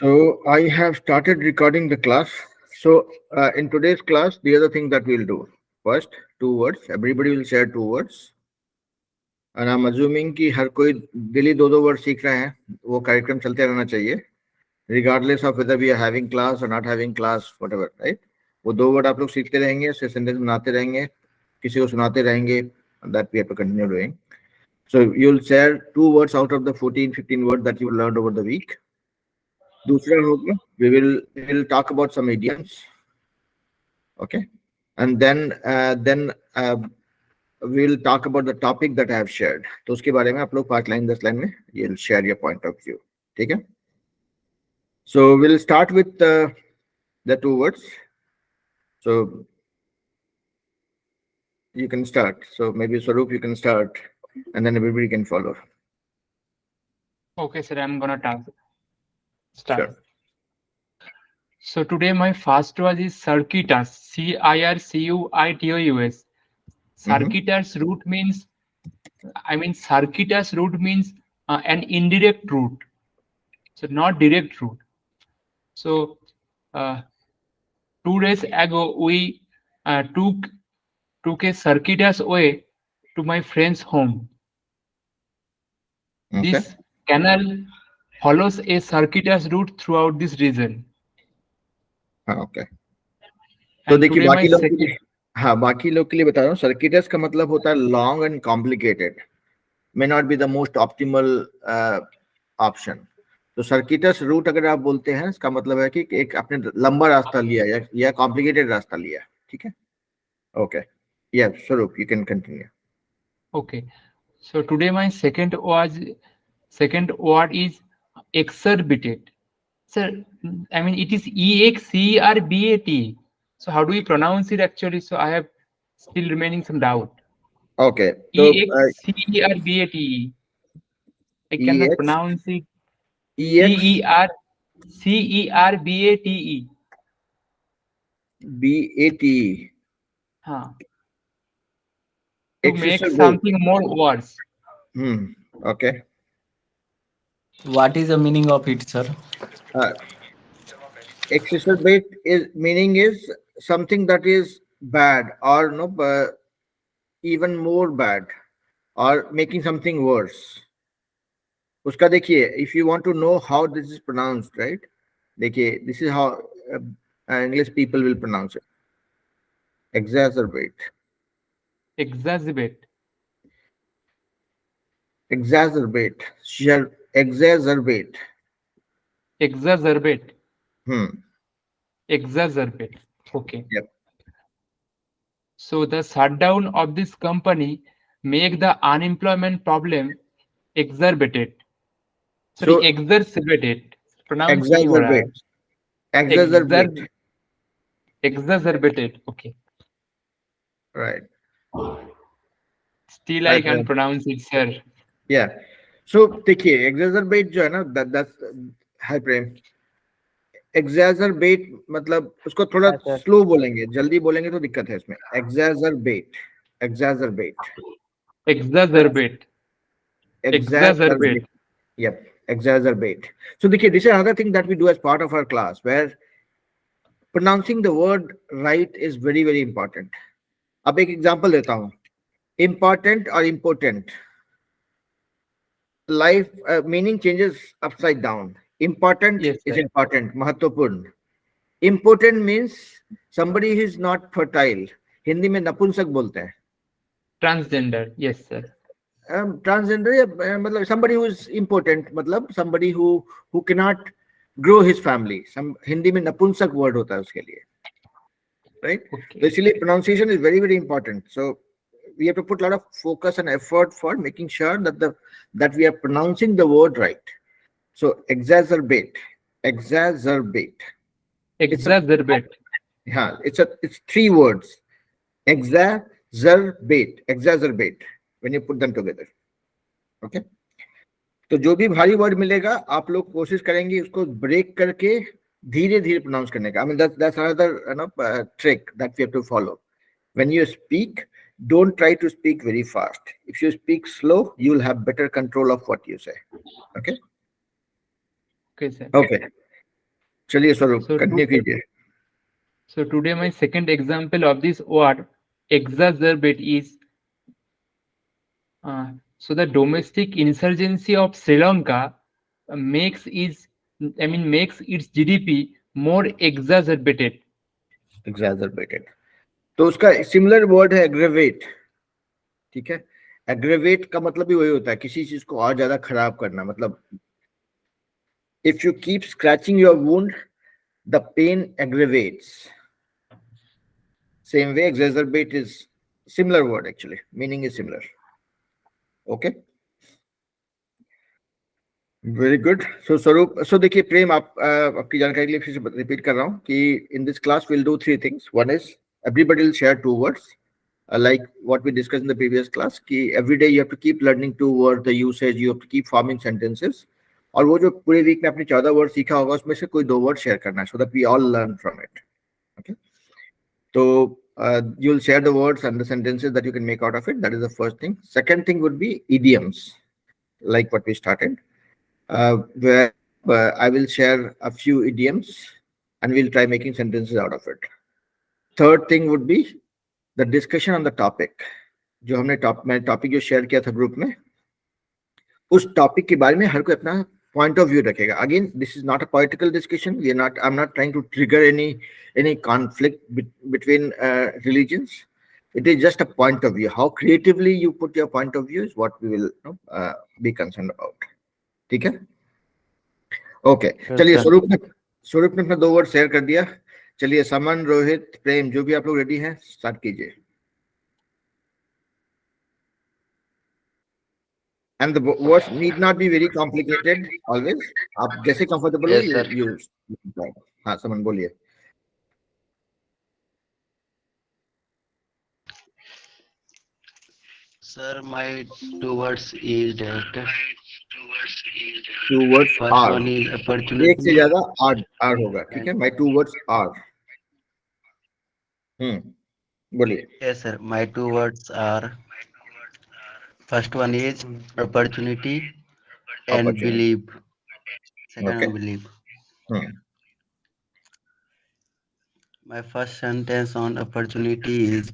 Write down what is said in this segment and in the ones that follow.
So I have started recording the class. So in today's class, the other thing that we'll do first, two words. Everybody will share two words. And I'm assuming कि हर कोई daily दो दो word सीख रहे हैं. वो कार्यक्रम चलते रहना चाहिए. Regardless of whether we are having class or not having class, whatever, right? वो दो वर्ड आप लोग सीखते रहेंगे, उससे सेंटेंस बनाते रहेंगे, किसी को सुनाते रहेंगे. That we have to continue doing. So you'll share two words out of the 14, 15 words that you learned over the week. दूसरा होगा we will talk about some idioms, okay, and then we'll talk about the topic that I have shared. तो उसके बारे में आप लोग 5 line 10 line में you'll share your point of view. ठीक है? So we'll start with the two words. So you can start. So maybe Swaroop, you can start, and then everybody can follow. Okay, sir, I'm gonna start. Sure. So today my first word is circuitous. Circuitous. Circuitous root means, circuitous root means an indirect route. So not direct route. So 2 days ago we took a circuitous way to my friend's home. Okay. This canal follows a circuitous route throughout this region. Okay. तो And देखिए today my बाकी लोग second, हाँ बाकी लोग के लिए बता रहा हूँ. सर्किटस का मतलब होता है long and complicated, may not be the most optimal option. तो सर्किटस रूट अगर आप बोलते हैं इसका मतलब है कि एक आपने लंबा रास्ता लिया या कॉम्प्लिकेटेड रास्ता लिया. ठीक है? ओके. या स्वरूप you can continue. okay. So today my second word is exacerbated. Sir, it is EXCERBAT. So how do we pronounce it actually? So I have still remaining some doubt. Okay. तो EXCERBAT. I cannot pronounce it. CERBATE. BAT. Huh. To make something more worse. Okay. What is the meaning of it, sir? Exacerbate is meaning is something that is bad or even more bad or making something worse. उसका देखिए, if you want to know how this is pronounced, right? देखिए, this is how English people will pronounce it. Exacerbate. Exacerbate. Exacerbate. Exacerbate. Exacerbate. Hmm. Exacerbate. Okay. Yep. So the shutdown of this company make the unemployment problem exacerbated. Sorry, exacerbated. Pronounce Exacerbate. Exacerbate. Exacerbated. Okay. Right. Still I can pronounce it, sir. Yeah. So देखिए exacerbate जो है ना that's hi Prem. Exacerbate मतलब उसको थोड़ा slow बोलेंगे, जल्दी बोलेंगे तो दिक्कत है इसमें. Exacerbate. Exacerbate. Exacerbate. Exacerbate. Yep. Exacerbate. So देखिए this is another thing that we do as part of our class where pronouncing the word right is very very important. अब एक एग्जांपल देता हूँ. Important or important. Life meaning changes upside down. Important Yes, is sir. important, महत्वपूर्ण. Impotent means somebody who is not fertile. Hindi में नपुंसक बोलते हैं. Transgender. Yes, sir. Transgender मतलब somebody who is impotent मतलब somebody who cannot grow his family. Hindi में नपुंसक word होता है उसके लिए. Right? Okay. Basically pronunciation is very very important. So we have to put a lot of focus and effort for making sure that we are pronouncing the word right. So exacerbate. Exacerbate. It's 3 words. Exacerbate when you put them together. Okay. तो जो भी भारी word मिलेगा आप लोग कोशिश करेंगे उसको ब्रेक करके धीरे धीरे प्रोनाउंस करने का. I mean that's another trick that we have to follow. When you speak, don't try to speak very fast. If you speak slow, you will have better control of what you say. Okay. Okay, sir. Okay. चलिए स्वरूप So continue कीजिए. So today my second example of this word exacerbate is so the domestic insurgency of Sri Lanka makes makes its GDP more exacerbated. Exacerbated. तो उसका similar word है aggravate. ठीक है, aggravate का मतलब भी वही होता है, किसी चीज को और ज्यादा खराब करना. मतलब if you keep scratching your wound the pain aggravates. Same way, exacerbate is similar word actually. Meaning is similar. Okay. Very good. So Swaroop, so देखिए प्रेम, आप आपकी जानकारी के लिए फिर से रिपीट कर रहा हूँ कि in this class we'll do three things. One is everybody will share two words, like what we discussed in the previous class. कि every day you have to keep learning two words, the usage, you have to keep forming sentences. और वो जो पूरे week में आपने 14 word सीखा होगा उसमें से कोई 2 वर्ड शेयर करना है, so that we all learn from it. Okay. So you'll share the words and the sentences that you can make out of it. That is the first thing. Second thing would be idioms, like what we started, where I will share a few idioms and we'll try making sentences out of it. Third thing would be the discussion on the topic. जो हमने topic जो share किया था group में, उस topic के बारे में हर कोई अपना point of view रखेगा. Again, this is not a political discussion. I'm not trying to trigger any conflict between religions. It is just a point of view. How creatively you put your point of view is what we will be concerned about. ठीक है? Okay. चलिए स्वरूप ने अपना 2 word share कर दिया. चलिए समन, रोहित, प्रेम, जो भी आप लोग रेडी हैं, स्टार्ट कीजिए. And the words need not be very complicated always. आप जैसे comfortable हो, you use. हाँ, समन बोलिए. Sir, my two words is that 2 words first are. one is एक से opportunity. ज्यादा are होगा. ठीक है, my 2 words are. बोलिए. Yes, sir. My two words are first one is opportunity and Opportunity. believe. Second Okay. one believe. My first sentence on opportunity is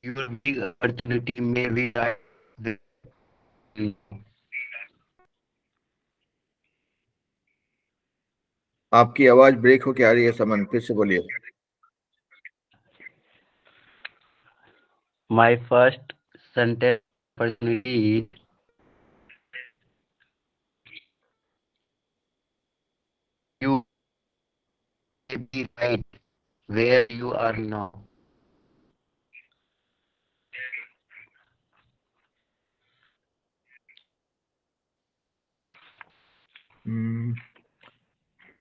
your big opportunity may be right. आपकी आवाज break होके आ रही है समन, फिर से बोलिए. My first sentence opportunity is you may be right where you are now.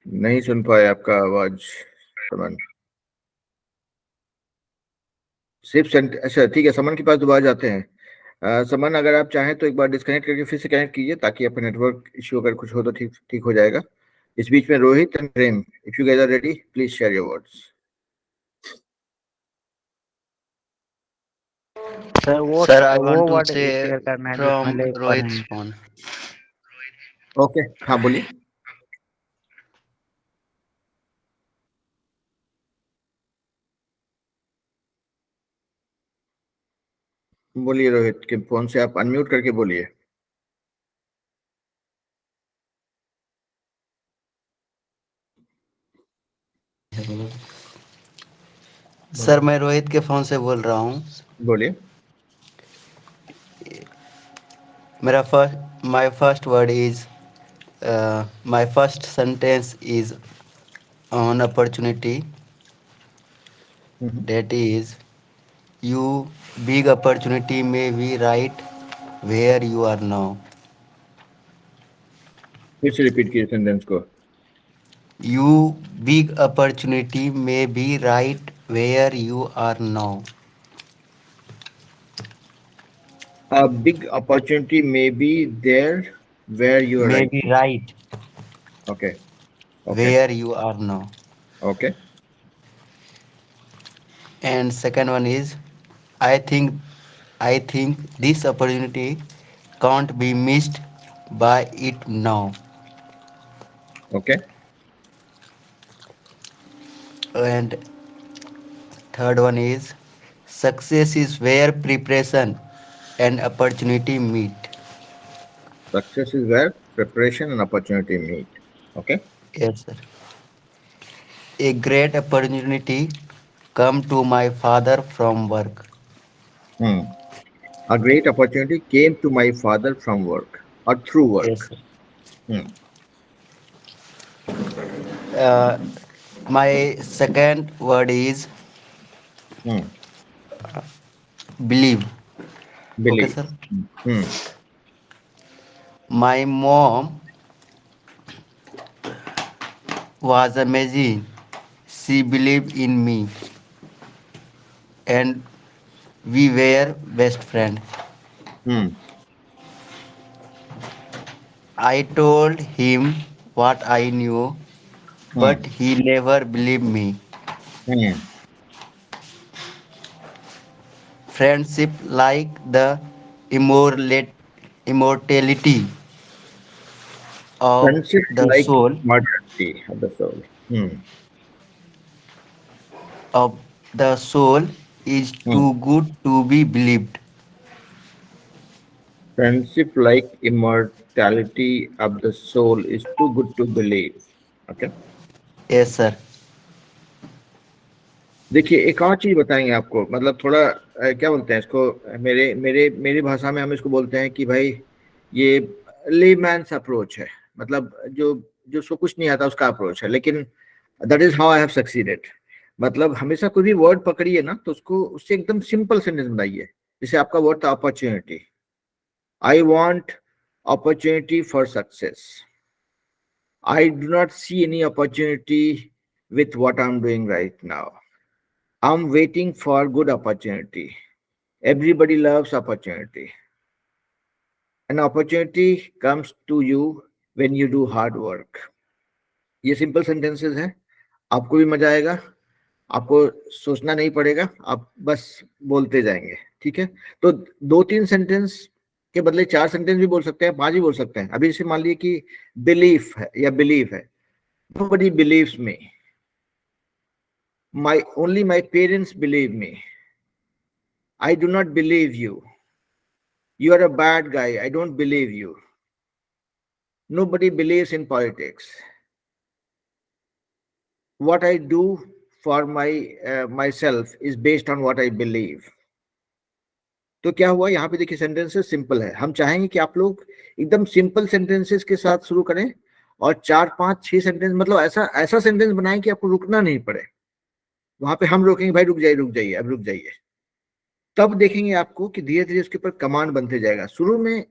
नहीं सुन पाए आपका आवाज समन. सिर्फ अच्छा ठीक है, समन के पास दोबारा जाते हैं. समन, अगर आप चाहें तो एक बार डिस्कनेक्ट करके फिर से कनेक्ट कीजिए, ताकि आपका नेटवर्क इश्यू अगर कुछ हो तो ठीक हो जाएगा. इस बीच में Rohit and Prem, if you guys are ready, please share your words. Sir I वो want to word say share करना है from जिसमें ले Rohit's phone. ओके, हाँ बोलिए. बोलिए रोहित के फोन से आप अनम्यूट करके बोलिए. सर मैं रोहित के फोन से बोल रहा हूँ. बोलिए. मेरा my first word is my first sentence is on opportunity. That is, you big opportunity may be right where you are now. फिर से रिपीट कीजिए सेंटेंस को. You big opportunity may be right where you are now. A big opportunity may be there where you are May right. be right Okay. where you are now. Okay. And second one is, I think this opportunity can't be missed by it now. Okay. And third one is success is where preparation and opportunity meet. Success is where preparation and opportunity meet. Okay. Yes, sir. A great opportunity come to my father from work. Hmm. A great opportunity came to my father from work or through Yes, work. sir. Hmm. Uh, my second word is Hmm. believe. Okay, Believe. sir. Hmm. My mom was amazing. She believed in me, and we were best friends. Hmm. I told him what I knew, Hmm. but he never believed me. Hmm. Friendship like the immortality of Friendship the like soul immortality of the soul. Hmm. of the soul is Hmm. too good to be believed. Friendship like immortality of the soul is too good to believe. Okay. Yes, sir. देखिए एक और चीज बताएंगे आपको मतलब थोड़ा क्या बोलते हैं इसको मेरे मेरे मेरी भाषा में हम इसको बोलते हैं कि भाई ये लेमैन्स अप्रोच है मतलब जो जो उसको कुछ नहीं आता उसका अप्रोच है लेकिन that is how I have succeeded मतलब हमेशा कोई भी वर्ड पकड़िए ना तो उसको उससे एकदम सिंपल सेंटेंस बनाइए जैसे आपका वर्ड था opportunity I want opportunity for success I do not see any opportunity with what I'm doing right now. I'm waiting for good opportunity. Everybody loves opportunity. An opportunity comes to you when you do hard work. ये simple sentences हैं आपको भी मजा आएगा आपको सोचना नहीं पड़ेगा आप बस बोलते जाएंगे ठीक है तो दो तीन सेंटेंस के बदले चार सेंटेंस भी बोल सकते हैं पांच भी बोल सकते हैं अभी जैसे मान लीजिए कि बिलीफ है या बिलीव है nobody believes me my only my parents believe me I do not believe you. You are a bad guy. I don't believe you. Nobody believes in politics. What I do for myself is based on what I believe. तो क्या हुआ यहाँ पे देखिए sentences simple है हम चाहेंगे कि आप लोग एकदम सिंपल सेंटेंसेस के साथ शुरू करें और चार पांच छह सेंटेंस मतलब ऐसा ऐसा सेंटेंस बनाएं कि आपको रुकना नहीं पड़े वहां पे हम रोकेंगे भाई रुक जाइए अब रुक जाइए तब देखेंगे आपको कि धीरे धीरे उसके ऊपर कमांड बनते जाएगा शुरू में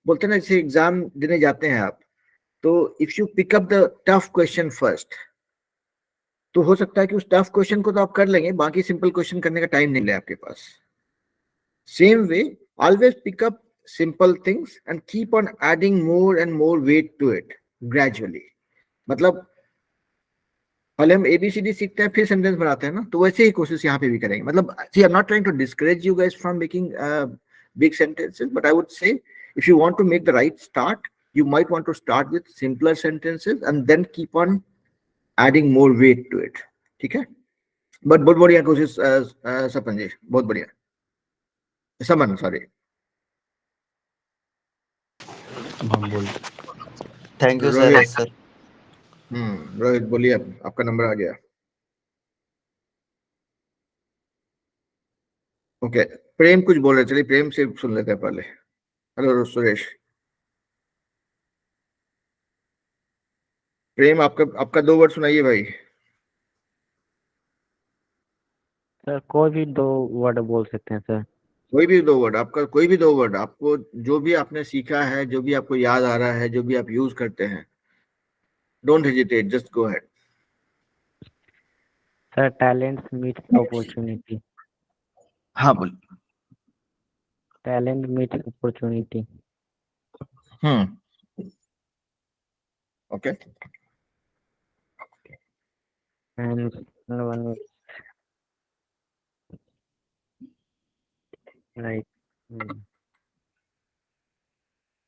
बोलते हैं ना जैसे एग्जाम देने जाते हैं आप तो if you pick up the tough question first तो हो सकता है कि उस टफ क्वेश्चन को तो आप कर लेंगे बाकी सिंपल क्वेश्चन करने का टाइम नहीं ले आपके पास same way always pick up simple things and keep on adding more and more weight to it gradually मतलब पहले हम एबीसीडी सीखते हैं फिर सेंटेंस बनाते हैं ना तो वैसे ही कोशिश यहाँ पे भी करेंगे मतलब see I am not trying to discourage you guys from making big sentences but I would say if you want to make the right start you might want to start with simpler sentences and then keep on adding more weight to it ठीक है but बहुत बढ़िया कोशिश सपन जी बहुत बढ़िया समन sorry अब हम बोल Thank you, sir. Rohit Yes, sir. Rohit बोलिए आपका नंबर आ गया ओके प्रेम कुछ बोल रहे चलिए प्रेम से सुन लेते हैं पहले हेलो सुरेश प्रेम आपका आपका दो वर्ड सुनाइए भाई सर कोई भी 2 वर्ड बोल सकते हैं सर। कोई भी दो वर्ड आपका कोई भी दो वर्ड आपको जो भी आपने सीखा है जो भी आपको याद आ रहा है जो भी आप यूज करते हैं don't hesitate just go ahead sir talent meets opportunity. हाँ बोल talent meets opportunity. Okay and one like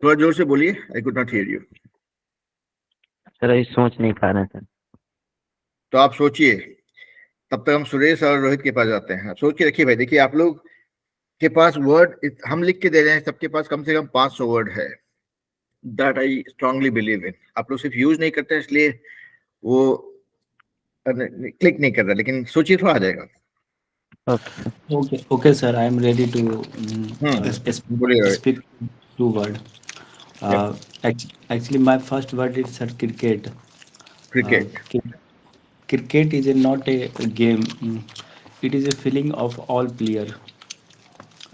थोड़ा जोर से बोलिए I could not here you sir अभी सोच नहीं पा रहे हैं सर। तो आप सोचिए, तब तक हम सुरेश और रोहित के पास जाते हैं। आप सोच के रखिए भाई। देखिए आप लोग के पास वर्ड हम लिख के दे रहे हैं, सबके पास कम से कम 500 वर्ड है। That I strongly believe in. आप लोग सिर्फ यूज नहीं करते हैं, इसलिए वो क्लिक नहीं कर रहा, लेकिन सोचिए तो आ जाएगा। Okay Okay, sir. I am ready to बोलिए Rohit. speak two word. Yep. Actually, my first word is sir cricket. Cricket. Cricket is not a game. It is a feeling of all player.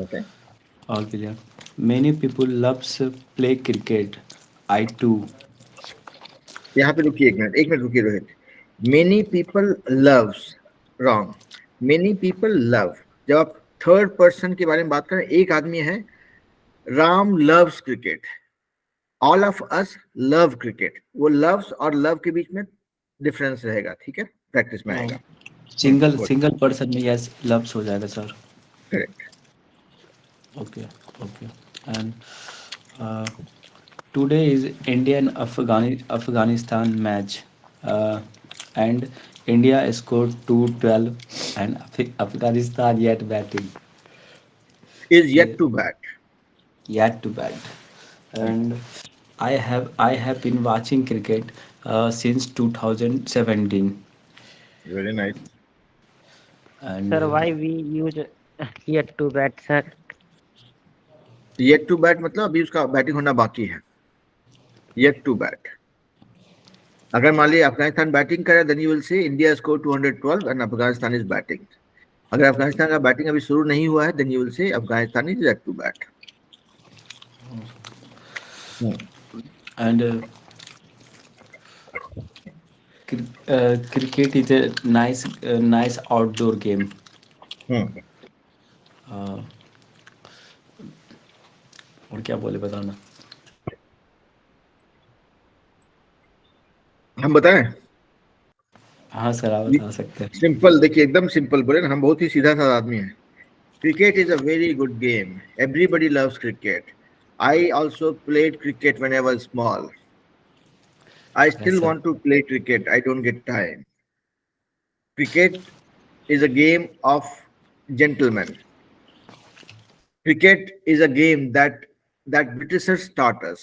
Okay, All player. Many people loves play cricket. I too. यहाँ पे रुकिए 1 minute, 1 minute रुकिए Rohit. Many people loves, wrong. Many people love, जब आप third person के बारे में बात करें, एक आदमी है, Ram loves cricket, all of us love cricket. वो लव्स और लव के बीच में डिफरेंस रहेगा, ठीक है, प्रैक्टिस में आएगा। Single person में yes loves हो जाएगा sir. Correct. Okay. Okay. And uh, today is Indian Afghanistan match, and India scored 2-12, and Afghanistan yet batting, is yet to bat. yet to bat. And I have been watching cricket since 2017, very nice. and sir why we use yet to bat sir? Yet to bat मतलब अभी उसका batting होना बाकी है। Yet to bat, अगर मान लीजिए Afghanistan batting करे, then you will say India score 212 and Afghanistan is batting. अगर अफगानिस्तान का बैटिंग अभी शुरू नहीं हुआ है, then you will say Afghanistan is yet to bat. and cricket is a nice outdoor game. Uh, और क्या बोले बताना? हम बताएं? हाँ सर आप बता सकते हैं। सिंपल, देखिए एकदम सिंपल बोले ना, हम बहुत ही सीधा साधा आदमी है। Cricket is a very good game, everybody loves cricket. I also played cricket when I was small. I still sir. Want to play cricket, I don't get time. Cricket is a game of gentlemen. Cricket is a game that Britishers taught us.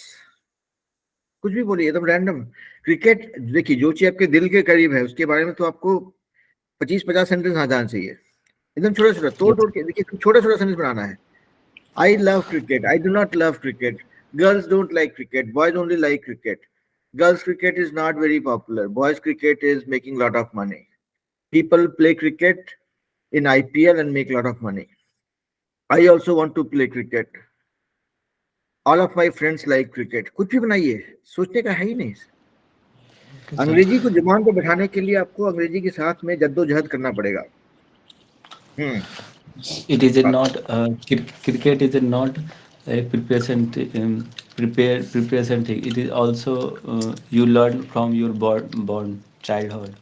कुछ भी बोलिए, एकदम random. Cricket, देखिए जो चीज आपके दिल के करीब है उसके बारे में तो आपको 25-50 सेंटेंस आ जाना चाहिए, एकदम छोटा छोटा तोड़ तोड़ के। देखिए छोटा छोटा सेंटेंस बनाना है। I love cricket, I do not love cricket, girls don't like cricket, boys only like cricket, girls cricket is not very popular, boys cricket is making lot of money, people play cricket in IPL and make a lot of money. I also want to play cricket. All of my friends like cricket. कुछ भी बनाइए, सोचने का है ही नहीं। अंग्रेजी को जुबान पर बैठाने के लिए आपको अंग्रेजी के साथ में जद्दोजहद करना पड़ेगा। It is not cricket is not a preparation thing. It is also you learn from your born childhood.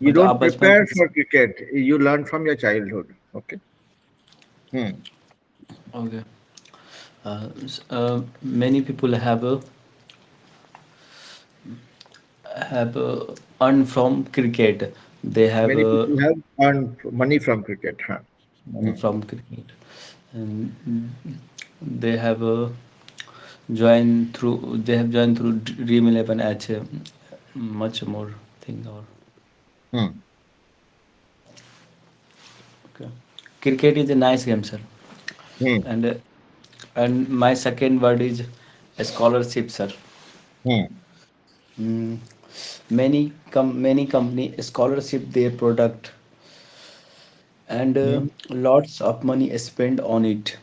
You मतलब don't आप बचपन prepare for cricket, you learn from your childhood. Okay. Okay. Many people have earned from cricket. They have Many people have earned money from cricket. Huh? money from cricket, and they have joined through Dream 11 as a much more thing. Or okay. Cricket is a nice game, sir. And my second word is a scholarship, sir. Mm, many company scholarship their product, and lots of money spent on it.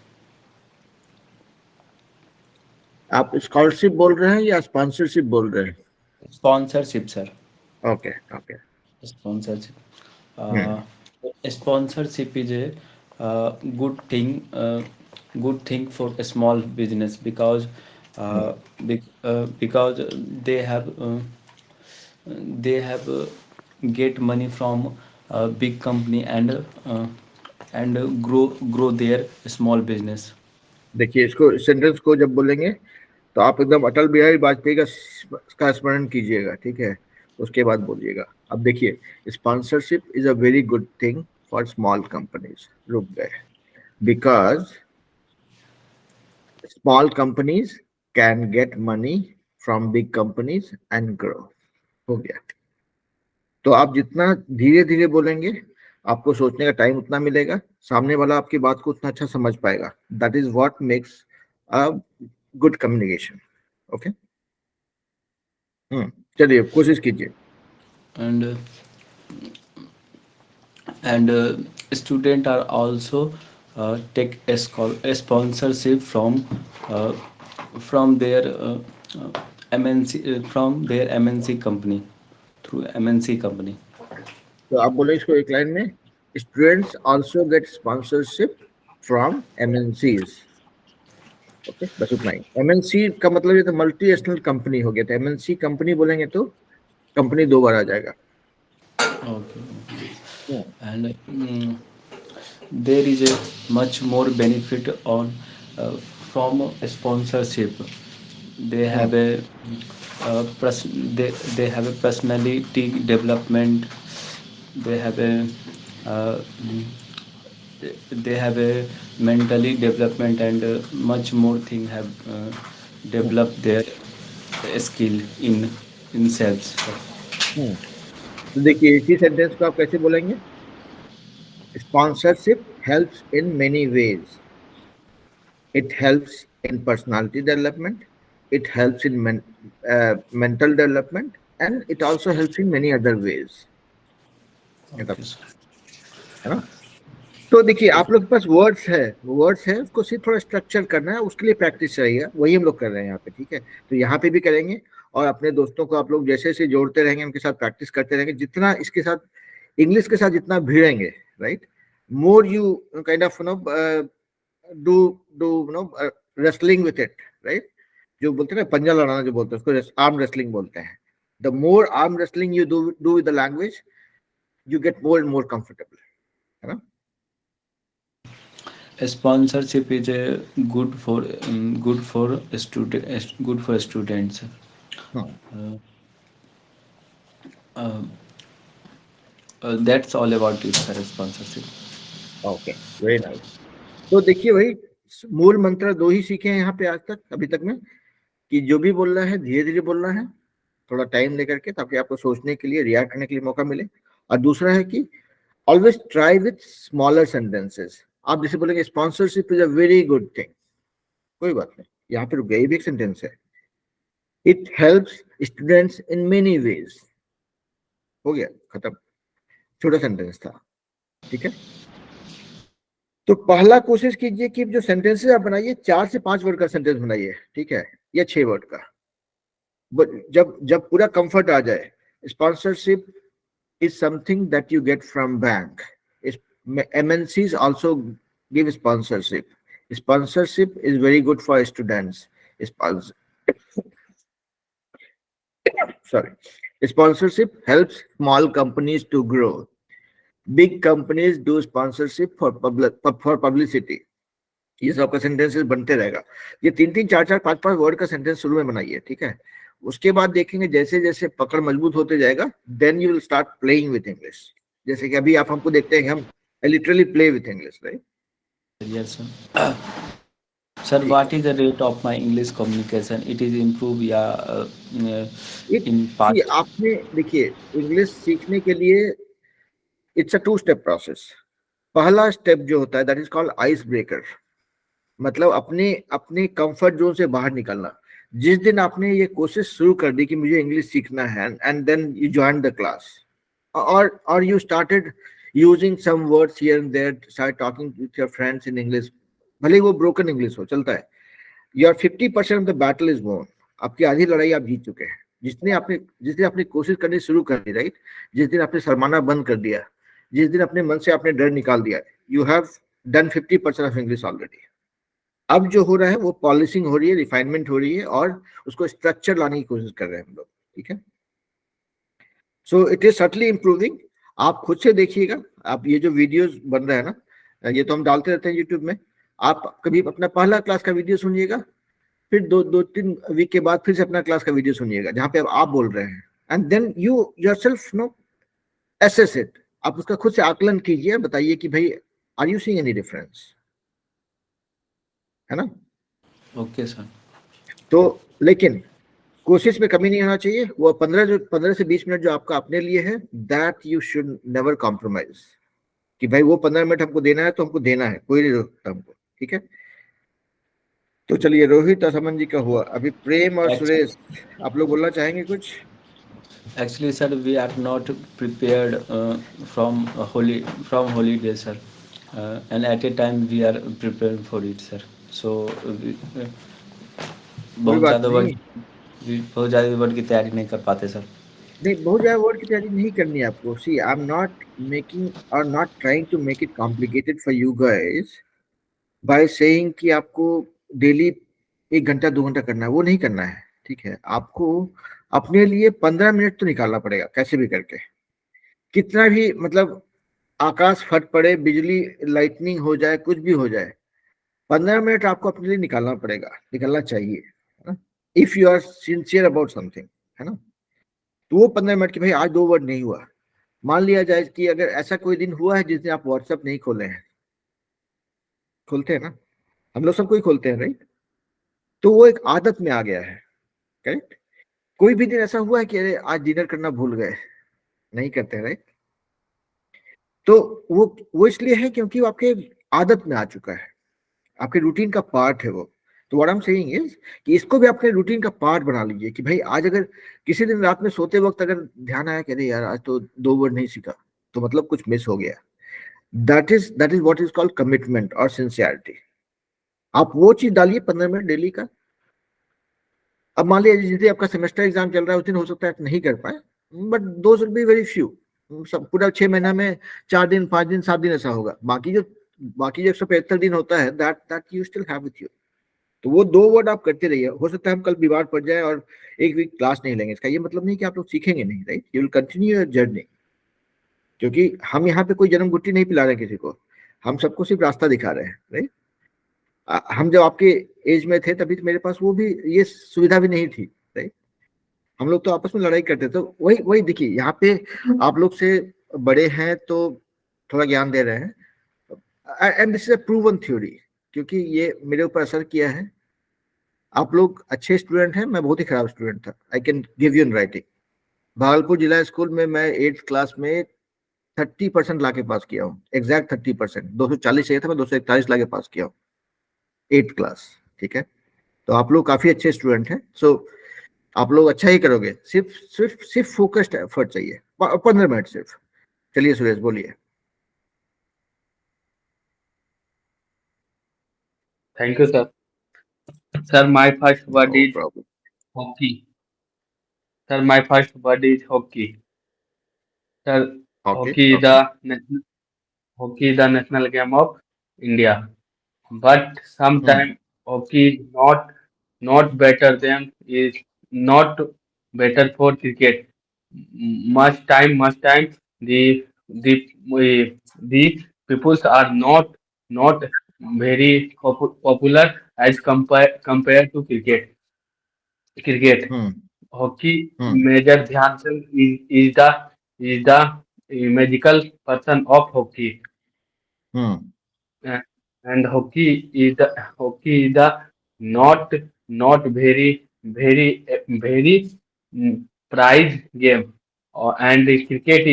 आप scholarship बोल रहे हैं या sponsorship बोल रहे हैं? Sponsorship, sir. Okay okay. Sponsorship. Sponsorship is a good thing. Good thing for a small business because because they have get money from a big company and grow their small business. देखिए इसको sentence को जब बोलेंगे तो आप एकदम अटल बिहारी वाजपेयी का स्मरण कीजिएगा, ठीक है, उसके बाद बोलिएगा। अब देखिए, sponsorship is a very good thing for small companies. रुक गए, because small companies can get money from big companies and grow. हो गया। तो आप जितना धीरे धीरे बोलेंगे, आपको सोचने का टाइम उतना मिलेगा, सामने वाला आपकी बात को उतना अच्छा समझ पाएगा। That is what makes a good communication. Okay, चलिए कोशिश कीजिए। and and student are also take a sponsorship uh, from their MNC from their MNC company through MNC company. तो आप बोले इसको एक लाइन में, students also get sponsorship from MNCs. Okay, बस उतना ही। एमएनसी का मतलब ये तो मल्टीनेशनल कंपनी हो गया। तो एमएनसी कंपनी बोलेंगे तो कंपनी दो बार आ जाएगा। Okay. And there is a much more benefit on from a sponsorship. They have a they have a personality development. They have a uh, they have a mentally development, and much more thing have developed their skill in selves. तो देखिए, इसी sentence को आप कैसे बोलेंगे? Sponsorship helps in many ways. It helps in personality development, it helps in mental development, and it also helps in many other ways. Okay, sir. है ना? तो देखिए, आप लोग के पास वर्ड्स है, उसको सिर्फ थोड़ा स्ट्रक्चर करना है, उसके लिए प्रैक्टिस चाहिए। वही हम लोग कर रहे हैं यहाँ पे, ठीक है। तो यहाँ पे भी करेंगे, और अपने दोस्तों को आप लोग जैसे जैसे जोड़ते रहेंगे, उनके साथ प्रैक्टिस करते रहेंगे। जितना इसके साथ, इंग्लिश के साथ जितना भिड़ेंगे, right, more you kind of do wrestling with it, right? जो बोलते हैं ना पंजा लड़ाना, जो बोलते हैं उसको आर्म रेसलिंग बोलते हैं। The more arm wrestling you do with the language, you get more and more comfortable, है ना? A sponsorship is a good for a student, good for students. हाँ, Uh, uh, that's all about it, sir. Sponsorship. Okay, very nice. तो देखिए भाई, मूल मंत्र दो ही सीखे हैं यहाँ पे आज तक, अभी तक में, कि जो भी बोलना है धीरे धीरे बोलना है, थोड़ा टाइम लेकर के, ताकि आपको सोचने के लिए, रिएक्ट करने के लिए मौका मिले। और दूसरा है कि always try with smaller sentences. आप जैसे बोलेंगे sponsorship is a very good thing, कोई बात नहीं, यहाँ पे रुक गया, ये भी एक सेंटेंस है। It helps students in many ways. हो गया, खत्म, छोटा सेंटेंस था, ठीक है। तो पहला कोशिश कीजिए कि जो सेंटेंसेस आप बनाइए, 4 से 5 वर्ड का सेंटेंस बनाइए, ठीक है, या 6 वर्ड का। जब जब पूरा कंफर्ट आ जाए, sponsorship is something that you get from bank. MNCs also give sponsorship. Sponsorship is very good for students. Sorry. Sponsorship helps small companies to grow. Big companies do sponsorship for publicity. ये सबका sentences बनते रहेगा। ये 3-3, 4-4, 5-5 word का sentence शुरू में बनाइए, ठीक है। उसके बाद देखेंगे जैसे जैसे पकड़ मजबूत होते जाएगा, then you will start playing with English. जैसे कि अभी आप हमको देखते हैं, हम literally play with English, right? Yes, sir. Sir, what is the rate of my English communication? It is improved, in past. आपने देखिए, इंग्लिश सीखने के लिए इट्स अ 2 स्टेप प्रोसेस। पहला स्टेप जो होता है, that is called ice breaker. मतलब अपने अपने कंफर्ट जोन से बाहर निकलना। जिस दिन आपने ये कोशिश शुरू कर दी कि मुझे इंग्लिश सीखना है, and then you join the class, और you started using some words here and there, start talking with your friends in English, भले वो ब्रोकन इंग्लिश हो, चलता है। Your 50% of the battle is won. आपकी आधी लड़ाई आप जीत चुके हैं। जिस दिन आपने कोशिश करनी शुरू कर दी, राइट, जिस दिन आपने शर्माना बंद कर दिया, जिस दिन अपने मन से आपने डर निकाल दिया, you have done 50% of English already. अब जो हो रहा है वो पॉलिशिंग हो रही है, रिफाइनमेंट हो रही है, और उसको स्ट्रक्चर लाने की कोशिश कर रहे हैं हम लोग, ठीक है। So it is certainly improving. आप खुद से देखिएगा, आप ये जो वीडियोस बन रहा है ना, ये तो हम डालते रहते हैं यूट्यूब में, आप कभी अपना पहला क्लास का वीडियो सुनिएगा, फिर दो तीन वीक के बाद फिर से अपना क्लास का वीडियो सुनिएगा जहां पे आप बोल रहे हैं, and then you yourself know assess it. आप उसका खुद से आकलन कीजिए, बताइए कि भाई are you seeing any difference, है ना? Okay sir. तो लेकिन कोशिश में कमी नहीं होना चाहिए। वो 15 से 20 मिनट जो आपका अपने लिए है, that you should never compromise, कि भाई वो 15 मिनट हमको देना है तो हमको देना है, कोई नहीं रोकता हमको, ठीक है? तो चलिए, रोहित असमन जी का हुआ, अभी प्रेम और सुरेश, आप लोग बोलना चाहेंगे कुछ? Actually, sir, we are not prepared from holiday, sir, and at a time we are prepared for it, sir. So कोई बात नहीं, बहुत ज़्यादा वर्ड की तैयारी नहीं कर पाते सर। नहीं बहुत ज्यादा वर्ड की तैयारी नहीं करनी है आपको। See, I am not making और not trying to make it complicated for you guys by saying कि आपको डेली 1 घंटा 2 घंटा करना है, वो नहीं करना है, ठीक है? आपको अपने लिए 15 मिनट तो निकालना पड़ेगा कैसे भी करके। कितना भी मतलब आकाश फट पड़े, बिजली लाइटनिंग हो जाए, कुछ भी हो जाए, 15 मिनट आपको अपने लिए निकालना पड़ेगा, निकालना चाहिए, है ना? If you are sincere about something, है ना? तो वो 15 मिनट की भाई आज 2 वर्ड नहीं हुआ, मान लिया जाए कि अगर ऐसा कोई दिन हुआ है जिस दिन आप व्हाट्सएप नहीं खोले हैं, खोलते हैं ना, हम लोग सब कोई खोलते हैं, राइट? तो वो एक आदत में आ गया है, करेक्ट? कोई भी दिन ऐसा हुआ है कि अरे आज डिनर करना भूल गए, नहीं करते, राइट? तो वो इसलिए है क्योंकि वो आपके आदत में आ चुका है, आपके रूटीन का पार्ट है वो। तो what I am saying is कि इसको भी अपने रूटीन का पार्ट बना लीजिए कि भाई आज अगर किसी दिन रात में सोते वक्त अगर ध्यान आया कि अरे यार आज तो 2 वर्ड नहीं सीखा, तो मतलब कुछ मिस हो गया। That is what is called commitment और सिंसियरिटी। आप वो चीज डालिए 15 मिनट डेली का। अब मान लीजिए जिस दिन आपका सेमेस्टर एग्जाम चल रहा है उस दिन हो सकता है आप नहीं कर पाए, but those will be very few. सब पूरा 6 महीना में 4 दिन 5 दिन 7 दिन ऐसा होगा, बाकी जो 175 दिन होता है, that you still have with you. तो वो 2 वर्ड आप करते रहिए। हो सकता है हम कल बीमार पड़ जाए और एक वीक क्लास नहीं लेंगे, इसका ये मतलब नहीं कि आप लोग सीखेंगे नहीं, right? You will continue your journey, क्योंकि हम यहाँ पे कोई जन्म गुट्टी नहीं पिला रहे किसी को, हम सबको सिर्फ रास्ता दिखा रहे हैं, राइट? हम जब आपके एज में थे तभी तो मेरे पास वो भी ये सुविधा भी नहीं थी, राइट? हम लोग तो आपस में लड़ाई करते थे। तो वही वही देखिए, यहाँ पे आप लोग से बड़े हैं तो थोड़ा ज्ञान दे रहे हैं, and this is a proven theory, क्योंकि ये मेरे ऊपर असर किया है। आप लोग अच्छे स्टूडेंट हैं, मैं बहुत ही खराब स्टूडेंट था, I can give you in writing. Bhagalpur जिला स्कूल में मैं 8th क्लास में 30% ला के पास किया हूँ, एग्जैक्ट 30%। 240 चाहिए था, मैं 241 ला के पास किया हूँ 8th क्लास, ठीक है? तो आप लोग काफी अच्छे स्टूडेंट हैं, सो आप लोग अच्छा ही करोगे। सिर्फ फोकस्ड एफर्ट चाहिए, 15 मिनट सिर्फ। चलिए सुरेश बोलिए। Thank you, sir. Sir, my first word no is problem. hockey. Sir, my first word is hockey. Sir, okay hockey is okay. the national game of India. But hmm sometimes hockey is not better than is not better for cricket. Much time the peoples are not very popular as compared to cricket. Hmm Hockey hmm Major Dhyan Chand is the magical person of hockey. Hmm Uh, and hockey is the not not very prize game. And the cricket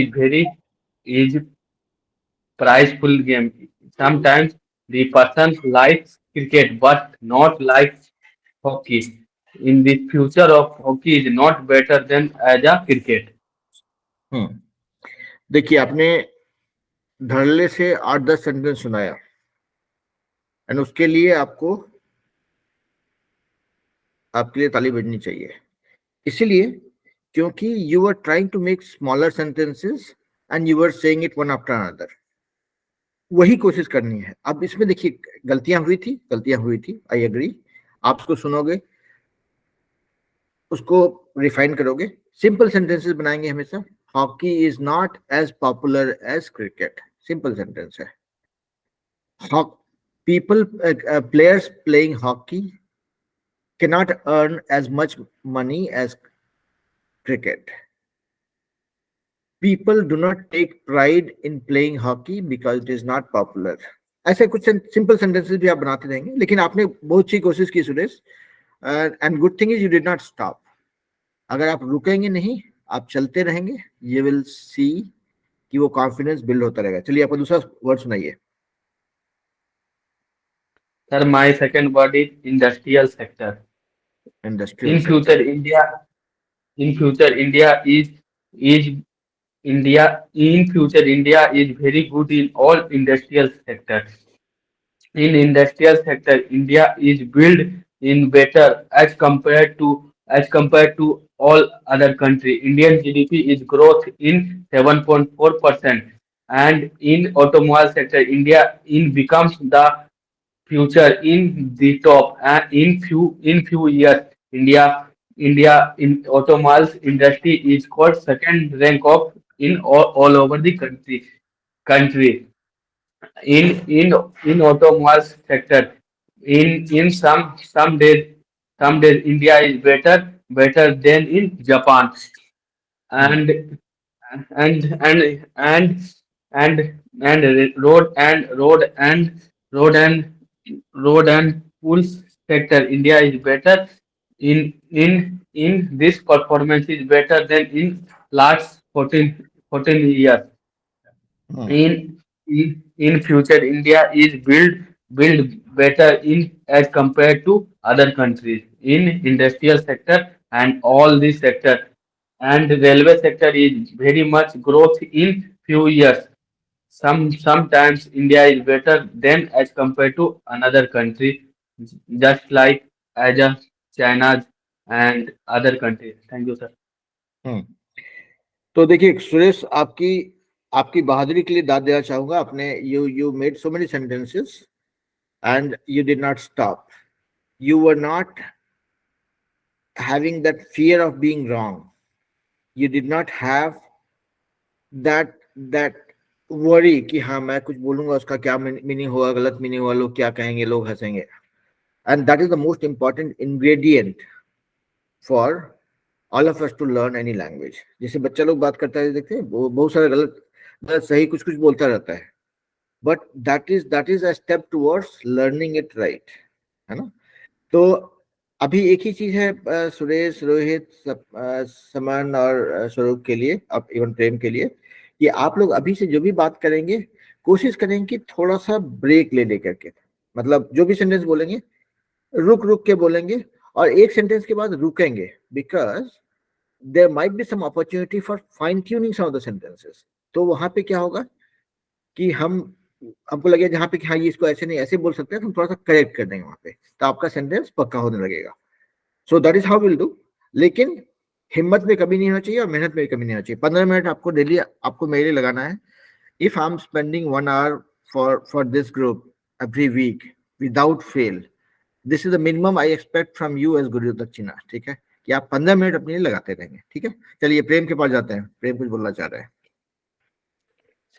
is prizeful game. Sometimes the person likes cricket but not likes hockey. In the future of hockey is not better than as a cricket. हम्म देखिए, आपने धड़ल्ले से 8-10 sentence सुनाया, and उसके लिए आपके लिए ताली बजनी चाहिए। इसीलिए क्योंकि you are trying to make smaller sentences and you are saying it one after another. वही कोशिश करनी है। अब इसमें देखिए, गलतियां हुई थी, आई एग्री। आप उसको सुनोगे, उसको रिफाइन करोगे, सिंपल सेंटेंसेस बनाएंगे हमेशा। Hockey is not as popular as cricket, simple sentence है। People players playing hockey cannot earn as much money as cricket. People do not take pride in playing hockey because it is not popular. ऐसे कुछ simple sentences भी आप बनाते रहेंगे, लेकिन आपने बहुत अच्छी कोशिश की Suresh, and good thing is you did not stop. अगर आप रुकेंगे नहीं, आप चलते रहेंगे, यू विल सी कि वो कॉन्फिडेंस बिल्ड होता रहेगा. चलिए आपका दूसरा वर्ड सुनाइए. Sir, my second word is industrial sector. Industrial In sector. future, India is very good in all industrial sectors. In industrial sector, India is built in better as compared to all other country. Indian GDP is growth in 7.4%, and in automobile sector, India in becomes the future in the top. And in few years, India in automobiles industry is called second rank of in all over the country in automobile sector. In some days India is better than in Japan. and and and and and road and road and pools sector, India is better in this performance is better than in last 14 years. In future, India is build better in as compared to other countries in industrial sector and all this sector. And the railway sector is very much growth in few years. Sometimes India is better than as compared to another country, just like as a China and other countries. Thank you, sir. तो देखिए सुरेश, आपकी आपकी बहादुरी के लिए दाद देना चाहूंगा. आपने you made so many sentences and you did not stop. You were not having that fear of being wrong. You did not have that worry कि हाँ मैं कुछ बोलूंगा उसका क्या मीनिंग होगा, गलत मीनिंग होगा, लोग क्या कहेंगे, लोग हंसेंगे. And that is the most important ingredient for all of us to learn any language. जैसे बच्चा लोग बात करता है, देखते हैं वो बहुत सारा गलत गलत सही कुछ कुछ बोलता रहता है, but that is a step towards learning it right, है ना. तो अभी एक ही चीज है सुरेश, रोहित, समन और स्वरूप के लिए, अब इवन प्रेम के लिए, कि आप लोग अभी से जो भी बात करेंगे कोशिश करेंगे कि थोड़ा सा ब्रेक ले लेकर के, मतलब जो भी सेंटेंस बोलेंगे रुक रुक के बोलेंगे और एक सेंटेंस के बाद रुकेंगे, because there might be some opportunity for fine tuning some of the sentences. तो वहां पे क्या होगा कि हमको लगे जहाँ पे कि हाँ ये इसको ऐसे नहीं ऐसे बोल सकते हैं, तो हम थोड़ा सा करेक्ट कर देंगे वहां पे, तो आपका सेंटेंस पक्का होने लगेगा. So that is how will do. लेकिन हिम्मत में कभी नहीं होना चाहिए और मेहनत में कभी नहीं होना चाहिए. 15 मिनट आपको डेली आपको मेरे लिए लगाना है. If I am spending 1 hour for this group every week without fail, this is the minimum I expect from you as guru dakshina. ठीक है, कि आप 15 मिनट अपने लिए लगाते रहेंगे. ठीक है, चलिए प्रेम के पास जाते हैं. प्रेम कुछ बोलना चाह रहे हैं.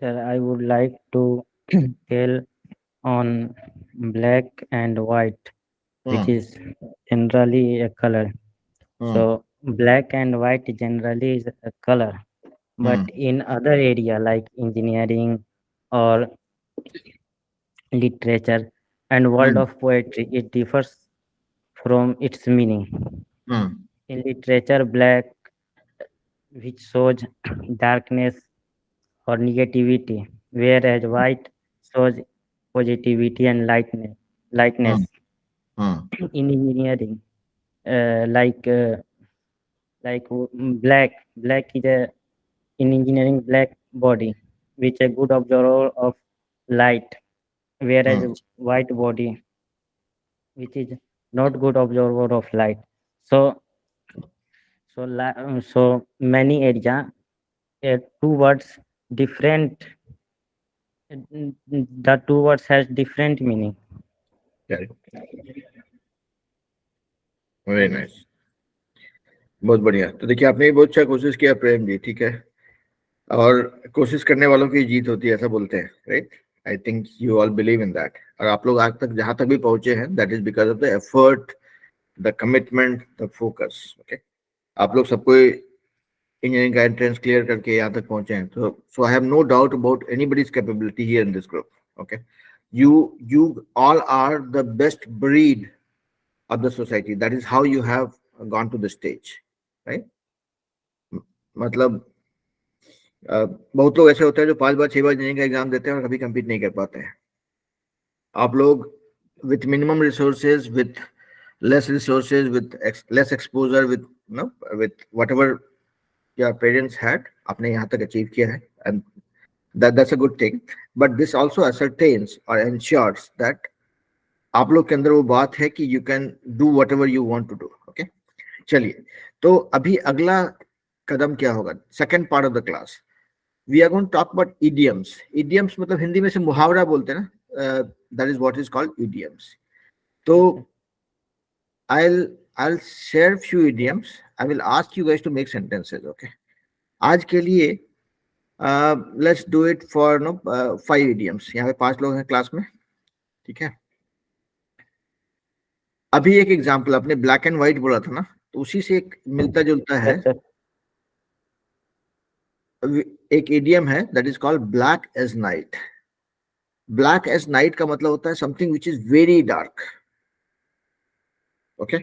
Sir, I would like to tell on black and white, which is generally a color. So black and white generally is a color, but in other area like engineering or literature and world of poetry, it differs from its meaning. In literature, black, which shows darkness or negativity, whereas white shows positivity and lightness. In engineering, black is a in engineering black body, which a good observer of light, whereas white body, which is not good observer of light. So many area, two words different. The two words has different meaning. Very nice, बहुत बढ़िया. तो देखिए आपने बहुत अच्छा कोशिश किया प्रेम जी. ठीक है, और कोशिश करने वालों की जीत होती है ऐसा बोलते हैं, right. I think you all believe in that. और आप लोग आज तक जहां तक भी पहुंचे हैं, that is because of the effort the commitment, the focus. Okay, आप लोग सबको इंजीनियरिंग का एंट्रेंस क्लियर करके यहाँ तक पहुंचे हैं, तो so I have no doubt about anybody's capability here in this group. Okay, you all are the best breed of the society. That is how you have gone to the stage, right? मतलब बहुत लोग ऐसे होते हैं जो 5 बार 6 बार engineering का exam देते हैं और कभी कंपीट नहीं कर पाते हैं. आप लोग with minimum resources, with less resources, with less exposure, with with whatever your parents had, आपने यहाँ तक achieve किया है, and that's a good thing. But this also ascertains or ensures that आप लोग के अंदर वो बात है कि you can do whatever you want to do. Okay, चलिए, तो अभी अगला कदम क्या होगा? Second part of the class, we are going to talk about idioms. Idioms मतलब हिंदी में से मुहावरा बोलते हैं ना, that is what is called idioms. तो I'll share few idioms. I will ask you guys to make sentences. Okay, आज के लिए let's do it for 5 idioms. यहाँ पे 5 लोग हैं क्लास में, ठीक है? अभी एक एग्जांपल, आपने ब्लैक एंड व्हाइट बोला था ना, तो उसी से एक मिलता जुलता है. Yes, sir. एक इडियम है that is called black as night. Black as night का मतलब होता है something which is very dark. Okay,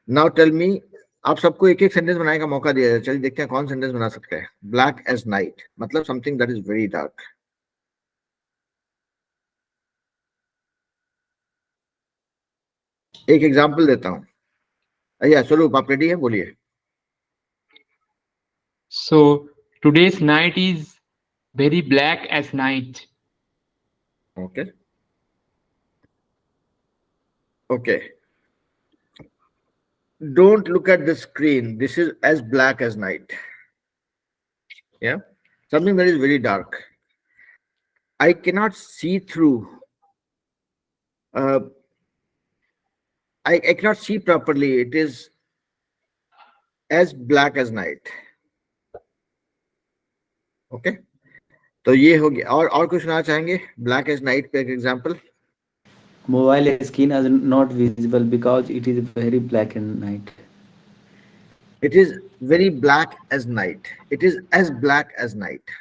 now tell me, आप सबको एक एक सेंटेंस बनाने का मौका दिया जाए. चलिए देखते हैं कौन सेंटेंस बना सकते हैं. ब्लैक एज नाइट मतलब something that is very dark. एक एग्जांपल देता हूं. अय्या स्वरूप, आप रेडी हैं? बोलिए. So today's night is very black as night. Okay. Okay. Don't look at the screen. This is as black as night. Yeah. Something that is very dark. I cannot see through. I cannot see properly. It is as black as night. Okay. तो ये हो गया. और कुछ सुनाना चाहेंगे black as night पे एक example? Mobile screen is not visible because it is very black and night. It is very black as night. It is as black as night.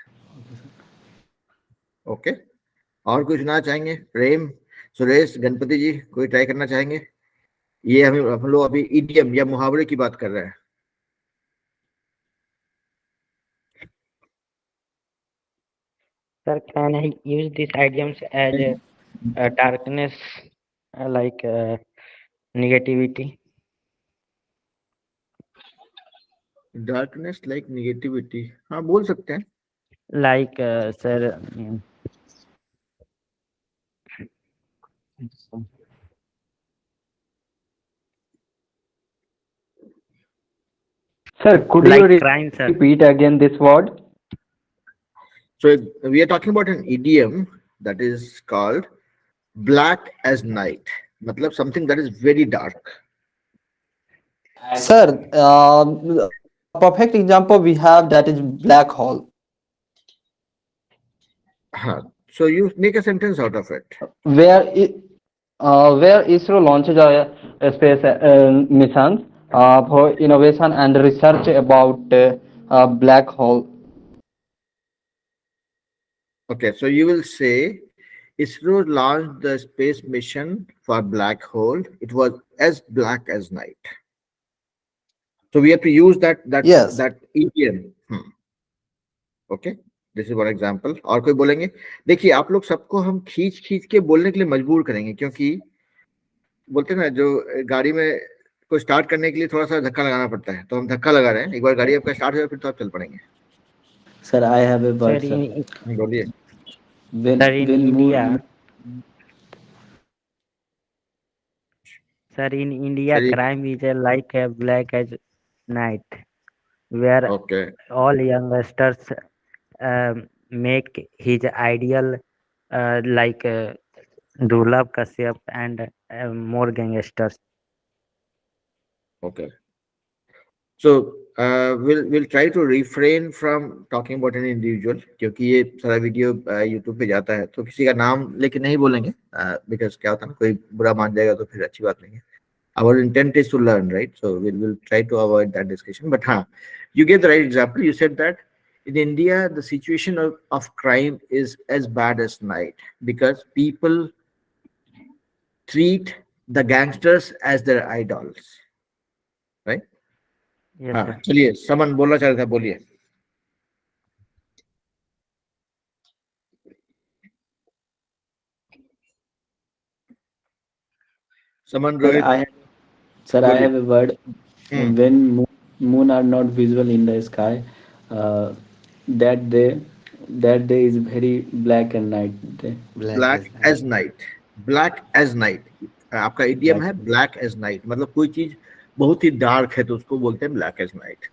Okay. और कुछ सुनाना चाहेंगे? प्रेम, सुरेश, गणपति जी, कोई ट्राई करना चाहेंगे? ये हम लोग अभी इडियम या मुहावरे की बात कर रहे हैं. Sir, can I use these idioms as darkness, like negativity? Darkness like negativity, हाँ बोल सकते हैं. Like, sir, Sir, could like you crime, sir. repeat again this word? So we are talking about an idiom that is called black as night. मतलब something that is very dark. Sir, a perfect example we have that is black hole. So you make a sentence out of it. Where ISRO launches a space mission for innovation and research about black hole. Okay, so you will say ISRO launched the space mission for black hole. It was as black as night. So we have to use that Yes. that idiom. Okay, this is one example. और कोई बोलेंगे? देखिए, आप लोग सबको हम खींच के बोलने के लिए मजबूर करेंगे, क्योंकि बोलते हैं ना, जो गाड़ी में को स्टार्ट करने के लिए थोड़ा सा धक्का लगाना पड़ता है, तो हम धक्का लगा रहे हैं. एक बार गाड़ी आपका स्टार्ट हो जाए फिर तो आप चल पड़ेंगे. Sir, I have a Sir, word, sir. बोलिए. When, Sir, in when India, sir, in India, Sir, crime is like a black as night, where Okay. all youngsters make his ideal, like Durlabh Kashyap and more gangsters. Okay. So we'll try to refrain from talking about an individual, क्योंकि ये सारा video YouTube पे जाता है, तो किसी का नाम लेके नहीं बोलेंगे, because क्या होता है ना, कोई बुरा मान जाएगा तो फिर अच्छी बात नहीं है. Our intent is to learn, right? So we'll try to avoid that discussion. But you gave the right example. You said that in India, the situation of crime is as bad as night because people treat the gangsters as their idols, right? Yes, हाँ sir. चलिए समन बोलना चाह रहा था बोलिए समन Sir, Rohit I बोलिए have a word. When moon are not visible in the sky, uh, that day, that day is very black and night day. Black black as night. As night black as night आपका idiom Black. है black as night मतलब कोई चीज बहुत ही dark है तो उसको बोलते हैं ब्लैक एज नाइट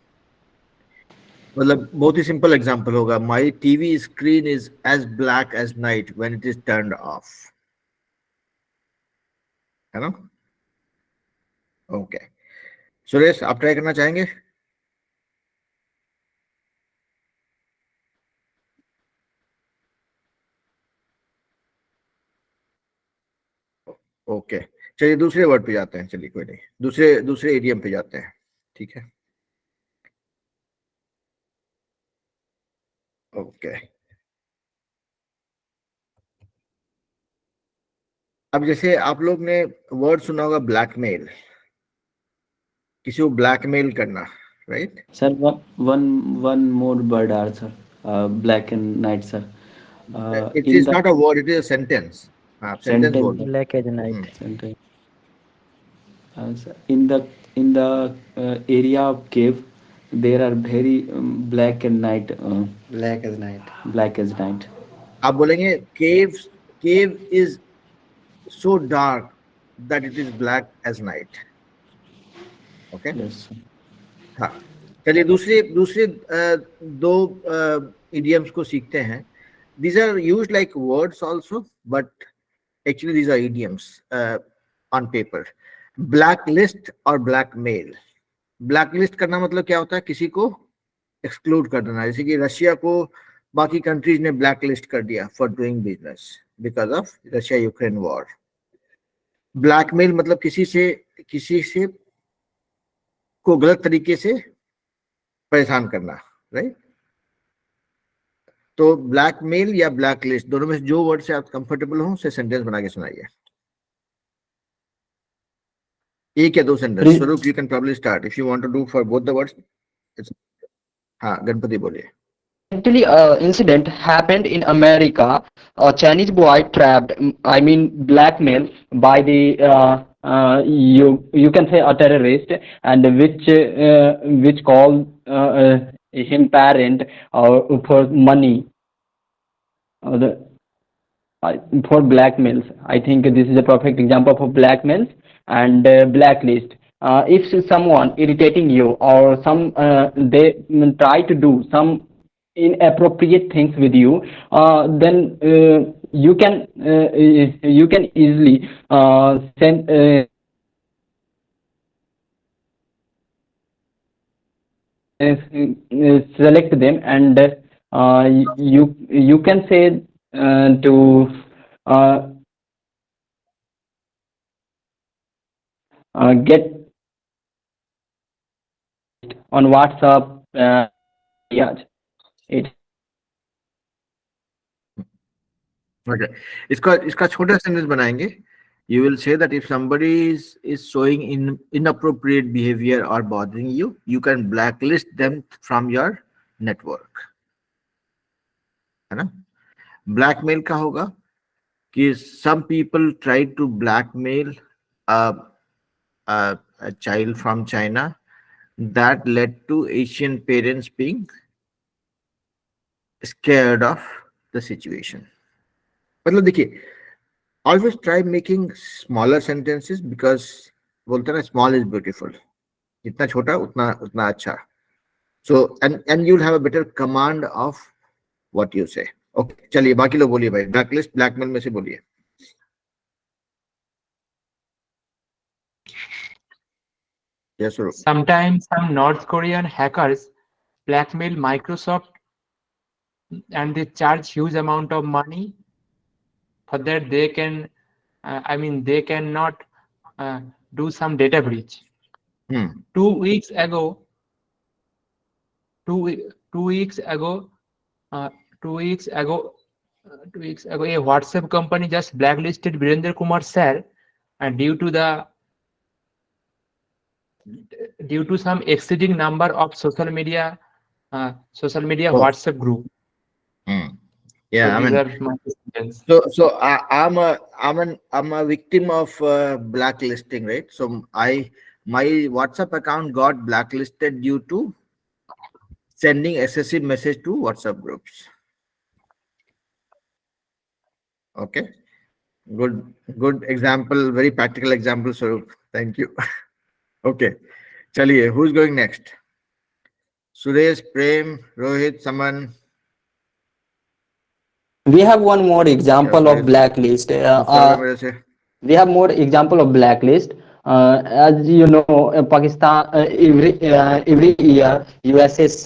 मतलब बहुत ही सिंपल एग्जांपल होगा my TV screen is as black as night when it is turned off है ना ओके सुरेश आप ट्राई करना चाहेंगे ओके चलिए दूसरे वर्ड पे जाते हैं चलिए कोई नहीं दूसरे दूसरे इडियम पे जाते हैं ठीक है ओके अब जैसे आप लोग ने वर्ड सुना होगा ब्लैकमेल किसी को ब्लैकमेल करना right Sir, one more word are sir. Black and night, sir. It In is the not a word it is a sentence आप सेंटेंस बोल sentence, रहे Black as night. sentence. Sir, in the area of cave, there are very black and night. Black as night. Black as night. आप बोलेंगे cave is so dark that it is black as night okay Yes, sir. हाँ चलिए दूसरे दूसरे दो idioms को सीखते हैं these are used like words also but actually these are idioms on paper blacklist और ब्लैक मेल ब्लैक लिस्ट करना मतलब क्या होता है किसी को एक्सक्लूड कर देना जैसे कि रशिया को बाकी कंट्रीज ने ब्लैक लिस्ट कर दिया for doing business because of Russia Ukraine war blackmail मतलब किसी से को गलत तरीके से परेशान करना राइट तो ब्लैकमेल या ब्लैक लिस्ट दोनों में से जो वर्ड से आप कंफर्टेबल हो उसे सेंटेंस बना के सुनाइए एक या दो sentence Swaroop you can probably start if you want to do for both the words हाँ गणपति बोलिए Actually, incident happened in America. A Chinese boy trapped, I mean, blackmailed by the you can say a terrorist, and which called him parent for money the, for blackmails. I think this is a perfect example of blackmails and blacklist. If someone irritating you or some they try to do some inappropriate things with you, then you can easily send select them, and you can say to get on WhatsApp. Yeah, it Okay. इसका छोटा sentence बनाएंगे you will say that if somebody is showing inappropriate behavior or bothering you you can blacklist them from your network है ना blackmail का होगा कि some people try to blackmail a child from China that led to Asian parents being scared of the situation मतलब देखिए always try making smaller sentences because बोलते हैं ना small is beautiful जितना छोटा उतना अच्छा so and you'll have a better command of what you say okay चलिए बाकी लोग बोलिए भाई blacklist blackmail में से बोलिए yes sir Sometimes some North Korean hackers blackmail Microsoft and they charge huge amount of money for that they can I mean they cannot do some data breach. Hmm. 2 weeks ago, 2 weeks ago, 2 weeks ago, a WhatsApp company just blacklisted Virender Kumar sir, and due to some exceeding number of social media Oh. WhatsApp group. Hmm. Yeah, So I these mean, are my questions. so I'm a victim of blacklisting, right? So my WhatsApp account got blacklisted due to sending excessive message to WhatsApp groups. Okay, good example, very practical example. So thank you. Okay, chaliye, who's going next? Suresh, Prem, Rohit, Saman. We have one more example of Suresh, blacklist. दूसरा होगा मेरे से. We have more example of blacklist. As you know, Pakistan every year USA is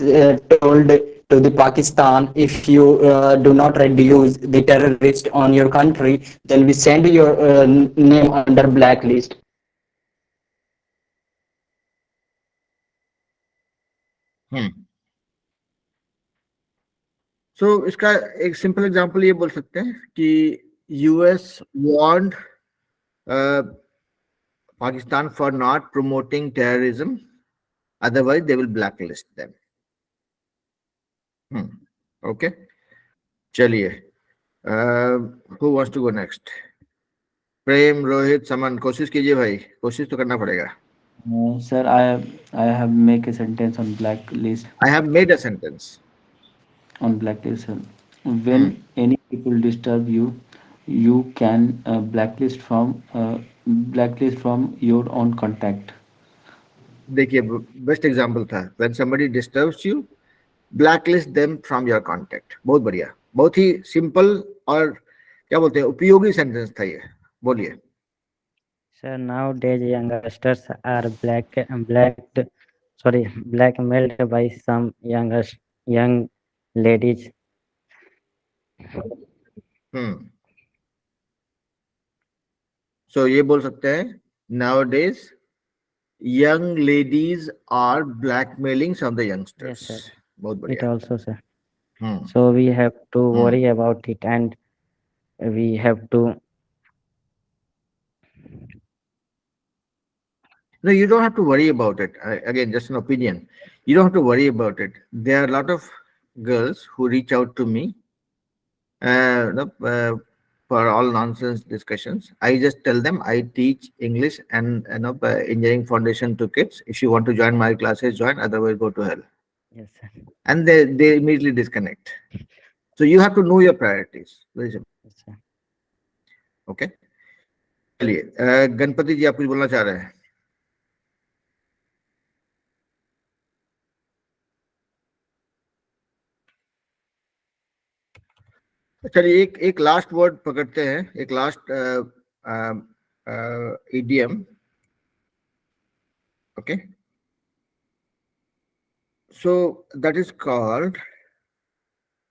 told to the Pakistan, if you do not reduce the terrorist on your country, then we send your name under blacklist. So इसका एक simple example ये बोल सकते हैं कि US warned Pakistan for not promoting terrorism, otherwise they will blacklist them. Okay, चलिए, who wants to go next? प्रेम, रोहित, समन, कोशिश कीजिए भाई, कोशिश तो करना पड़ेगा. Sir, I have make a sentence on blacklist. I have made a sentence. On blacklist, sir. When any people disturb you, you can blacklist from your own contact. देखिए, best example था. When somebody disturbs you, blacklist them from your contact. बहुत बढ़िया, बहुत ही simple और क्या बोलते हैं, उपयोगी सेंटेंस था ये. बोलिए. Sir, nowadays youngsters are blackmailed by some young ladies. So ये बोल सकते हैं, nowadays young ladies are blackmailing some of the youngsters. Yes, sir. बहुत It बढ़िया. also, sir. So we have to worry about it, and we have to. No, you don't have to worry about it. Again, just an opinion. You don't have to worry about it. There are a lot of girls who reach out to me for all nonsense discussions. I just tell them I teach English and engineering foundation to kids. If you want to join my classes, join. Otherwise, go to hell. Yes, sir. And they immediately disconnect. So you have to know your priorities. Very simple. Yes, sir. Okay. चलिए, गणपति जी आप कुछ बोलना चाह रहे हैं? चलिए, एक last word पकड़ते हैं, एक last idiom. Okay, so that is called,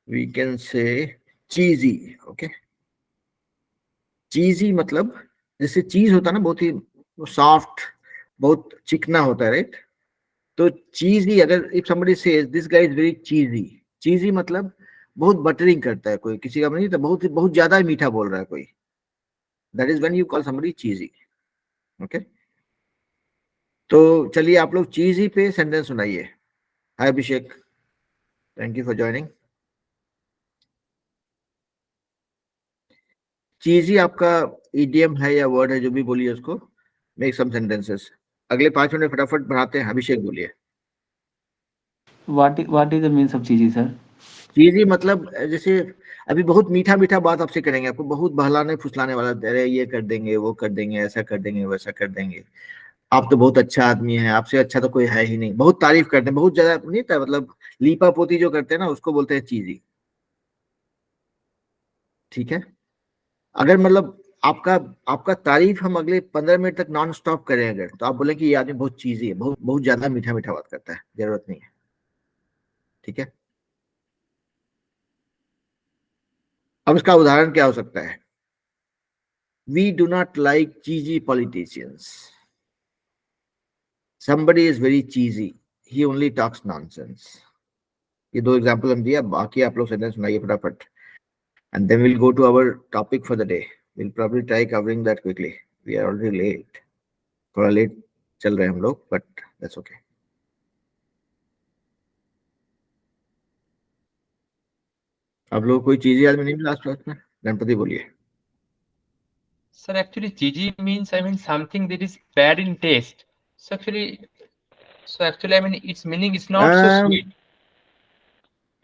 we can say, cheesy. Okay, cheesy मतलब जैसे चीज होता है ना, बहुत ही सॉफ्ट, बहुत चिकना होता है, राइट? तो चीजी, अगर if somebody says this guy is very cheesy, cheesy मतलब बहुत बटरिंग करता है कोई, किसी का नहीं तो बहुत ज्यादा मीठा बोल रहा है कोई. That is when you call somebody cheesy. Okay, तो चलिए आप लोग चीजी पे सेंटेंस सुनाइए. हाय अभिषेक, थैंक यू फॉर ज्वाइनिंग. चीजी आपका इडियम है या वर्ड है, जो भी बोलिए उसको. Make some sentences. अगले 5 मिनट फटाफट बढ़ाते हैं. अभिषेक बोलिए. What is the means of cheesy, sir? चीजी मतलब जैसे अभी बहुत मीठा मीठा बात आपसे करेंगे, आपको बहुत बहलाने फुसलाने वाला, अरे ये कर देंगे, वो कर देंगे, ऐसा कर देंगे, वैसा कर देंगे, आप तो बहुत अच्छा आदमी है, आपसे अच्छा तो कोई है ही नहीं, बहुत तारीफ करते हैं, बहुत ज्यादा नहीं था, मतलब लीपा पोती जो करते हैं ना, उसको बोलते हैं चीजी. ठीक है, अगर मतलब आपका तारीफ हम अगले 15 मिनट तक नॉन स्टॉप करें अगर, तो आप बोले कि ये आदमी बहुत चीजी है, बहुत ज्यादा मीठा मीठा बात करता है, जरूरत नहीं है. ठीक है, अब इसका उदाहरण क्या हो सकता है? We do not like cheesy politicians. somebody is very cheesy, he only talks nonsense. ये दो एग्जाम्पल हम दिया, बाकी आप लोग सेंटेंस सुनाइए फटाफट, and then we'll go to our topic for the day. We'll probably try covering that quickly. We are already late, थोड़ा लेट चल रहे हैं हम लोग, but that's okay. आप लोग कोई चीज याद में नहीं लास्ट क्लास में? गणपति बोलिए. Sir, actually, cheesy means, I mean, something that is bad in taste. So actually, I mean, its meaning is not so sweet.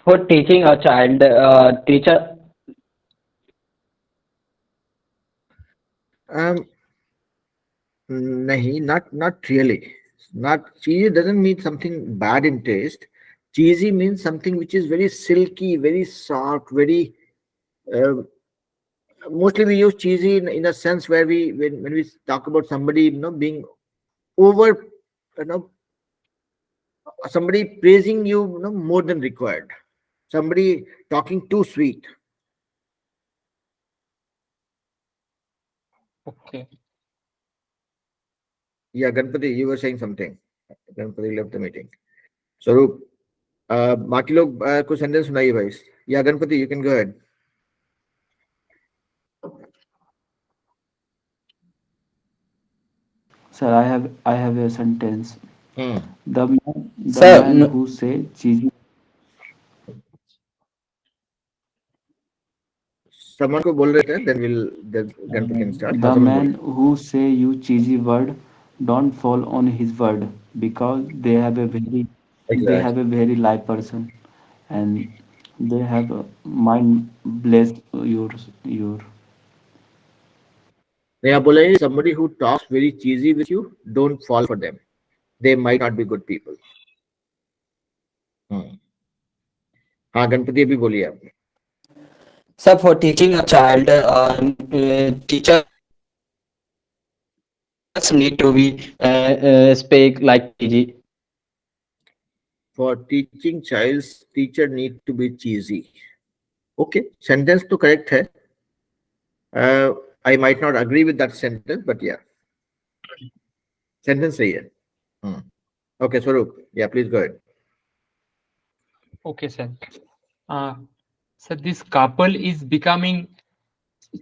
For teaching a child, teacher. Nahi, not really. Not cheesy doesn't mean something bad in taste. Cheesy means something which is very silky, very soft, very. Mostly we use cheesy in a sense where when we talk about somebody, being over, somebody praising you, more than required. Somebody talking too sweet. Okay. Yeah, Ganpati, you were saying something. Ganpati left the meeting. Swaroop, बाकी लोग कुछ sentence सुनाइए भाई. Yeah, Ganpati, you can go ahead. Sir, I have a sentence. The Sir, man who say cheesy. Someone को बोल रहे थे, then Ganpati can start. The man who say you cheesy word don't fall on his word, because they have a very live person, and they have a mind bless your. Yeah, बोला है, somebody who talks very cheesy with you, don't fall for them. They might not be good people. हाँ, गणपति अभी बोलिए आप. Sir, for teaching a child, teachers need to be speak like cheesy. For teaching childs, teacher need to be cheesy. Okay, sentence तो correct है. I might not agree with that sentence, but yeah, sentence सही है. Okay, Swaroop, yeah, please go ahead. Okay, sir. So this couple is becoming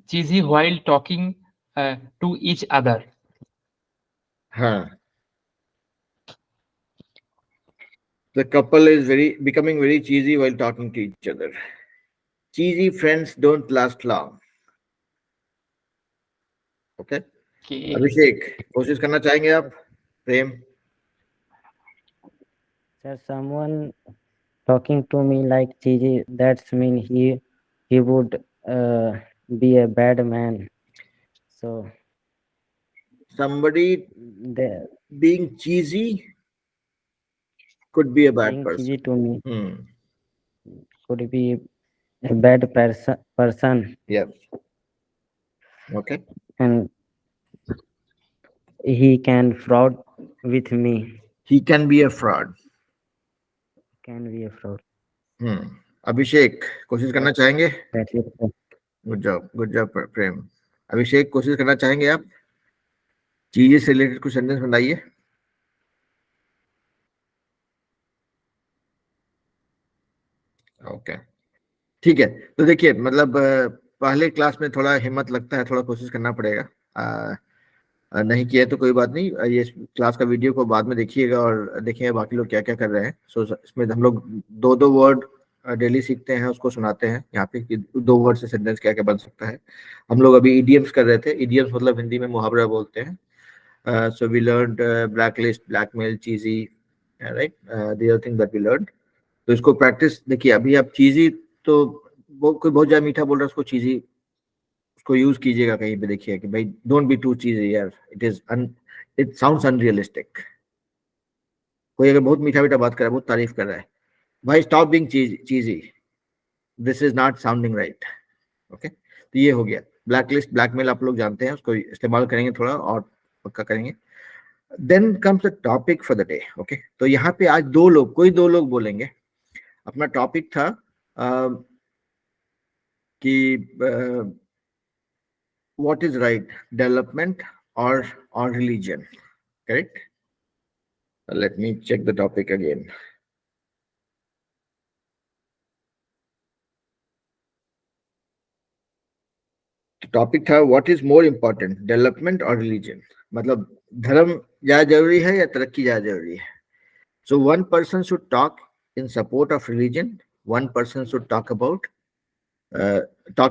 cheesy while talking to each other. हाँ. The couple is becoming very cheesy while talking to each other. Cheesy friends don't last long. Okay. अभिषेक, कोशिश करना चाहेंगे आप? प्रेम. Sir, someone talking to me like cheesy, that's mean he would be a bad man. So Somebody being cheesy could be a bad being person. cheesy to me could be a bad person. Yeah. Okay. And he can fraud with me. He can be a fraud. Can be a fraud. अभिषेक, कोशिश करना चाहेंगे? That's it, sir. Good job Prem. Abhishek, कोशिश करना चाहेंगे आप? चीजें से related कुछ सेंटेंस बनाइए. ओके, ठीक है. तो देखिए, मतलब पहले क्लास में थोड़ा हिम्मत लगता है, थोड़ा कोशिश करना पड़ेगा. नहीं किया तो कोई बात नहीं, ये क्लास का वीडियो को बाद में देखिएगा और देखिएगा बाकी लोग क्या क्या कर रहे हैं. सो इसमें हम लोग दो वर्ड डेली सीखते हैं, उसको सुनाते हैं यहाँ पे कि 2 वर्ड से सेंटेंस क्या क्या बन सकता है. हम लोग अभी इडियम्स कर रहे थे. इडियम्स मतलब हिंदी में मुहावरा बोलते हैं. So we learned blacklist, blackmail, cheesy, right, the other thing that we learned. तो इसको प्रैक्टिस. देखिए, अभी आप चीजी तो कोई बहुत ज्यादा मीठा बोल रहा है, उसको चीजी, उसको यूज कीजिएगा कहीं पे. देखिए कि भाई डोंट बी टू चीजी यार, इट साउंड्स अनरियलिस्टिक. कोई अगर बहुत मीठा मीठा बात कर रहा है, बहुत तारीफ कर रहा है, भाई stop being cheesy, this is not sounding right. Okay, तो ये हो गया. ब्लैक लिस्ट, ब्लैकमेल आप लोग जानते हैं, उसको इस्तेमाल करेंगे थोड़ा और पक्का करेंगे. Then comes the topic for the day. Okay, तो यहाँ पे आज कोई दो लोग बोलेंगे. अपना टॉपिक था कि what is right, development or religion, correct? Let me check the topic again. The topic था what is more important, development or religion? मतलब धर्म ज्यादा जरूरी है या तरक्की ज्यादा जरूरी है? So one person should talk in support of religion, one person should talk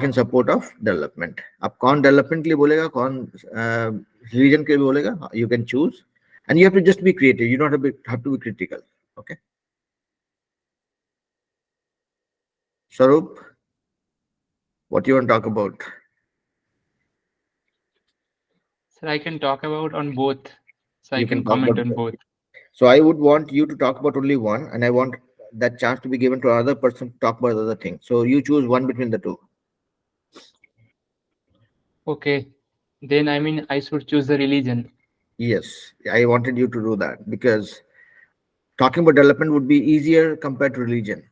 in support of development. अब कौन development के लिए बोलेगा, कौन religion के लिए बोलेगा? You can choose, and you have to just be creative. You don't have to be critical. Okay. Sarup, what you want to talk about? Sir, I can talk about on both. So I You can can talk comment about on both. So I would want you to talk about only one, and I want that chance to be given to another person to talk about the other thing. So you choose one between the two. Okay. Then I mean I should choose the religion. Yes, I wanted you to do that because talking about development would be easier compared to religion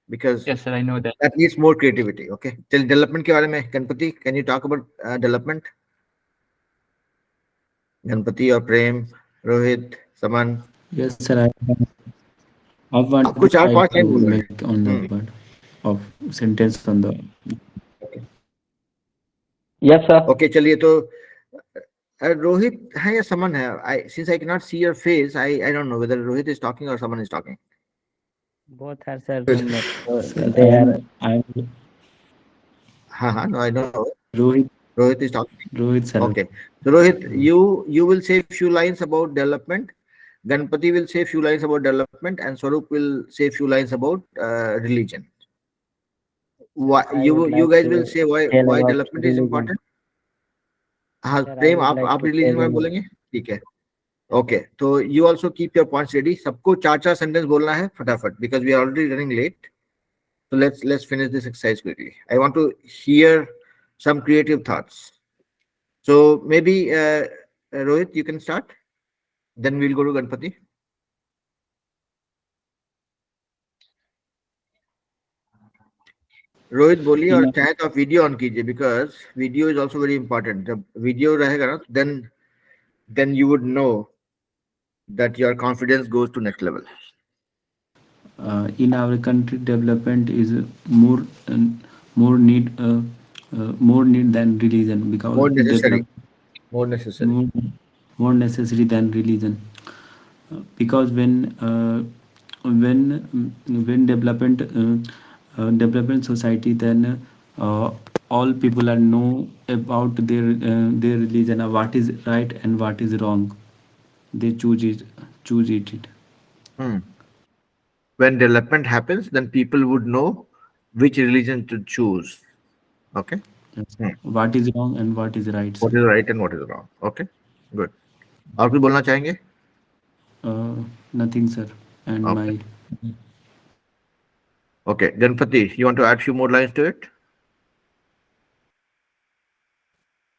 because Yes, sir, I know that. that needs more creativity. Okay. Till development के बारे में, Ganpati, can you talk about development? Ganpati or Prem, Rohit, Saman. Yes, sir. I want आपको to 4-5 try line to बोलना है. make on the word of sentence on the. Yes, sir. Okay, चलिए तो Rohit है या Saman है? Since I cannot see your face, I don't know whether Rohit is talking or Saman is talking. Both are sir roommate. So Sir, they are I'm No, I know. Rohit. Rohit is talking. Rohit, sir. Okay. So Rohit, you will say a few lines about development. Ganpati will say a few lines about development, and Swarup will say a few lines about religion. Why I would you like guys to will say why tell about development is religion. important? हाँ, Sir, I Prem would like आप to religion tell में in बोलेंगे, ठीक है. Okay, तो you also keep your points ready. सबको 4-4 sentence बोलना है फटाफट because we are already running late. So let's finish this exercise quickly. I want to hear some creative thoughts. So maybe Rohit, you can start. Then we'll go to Ganpati. Rohit बोलिए और चाहे तो आप video on कीजिए because video is also very important. जब video रहेगा ना then you would know that your confidence goes to next level. In our country, development is more more need than religion because More necessary. more necessary than religion. Because when development society, then all people are know about their religion, what is right and what is wrong. They choose it. When development happens, then people would know which religion to choose. Okay. Yes. What is wrong and what is right. What is right and what is wrong. Okay, good. और कुछ बोलना चाहेंगे? Nothing, sir. And Okay. Okay, Ganpati, you want to add few more lines to it?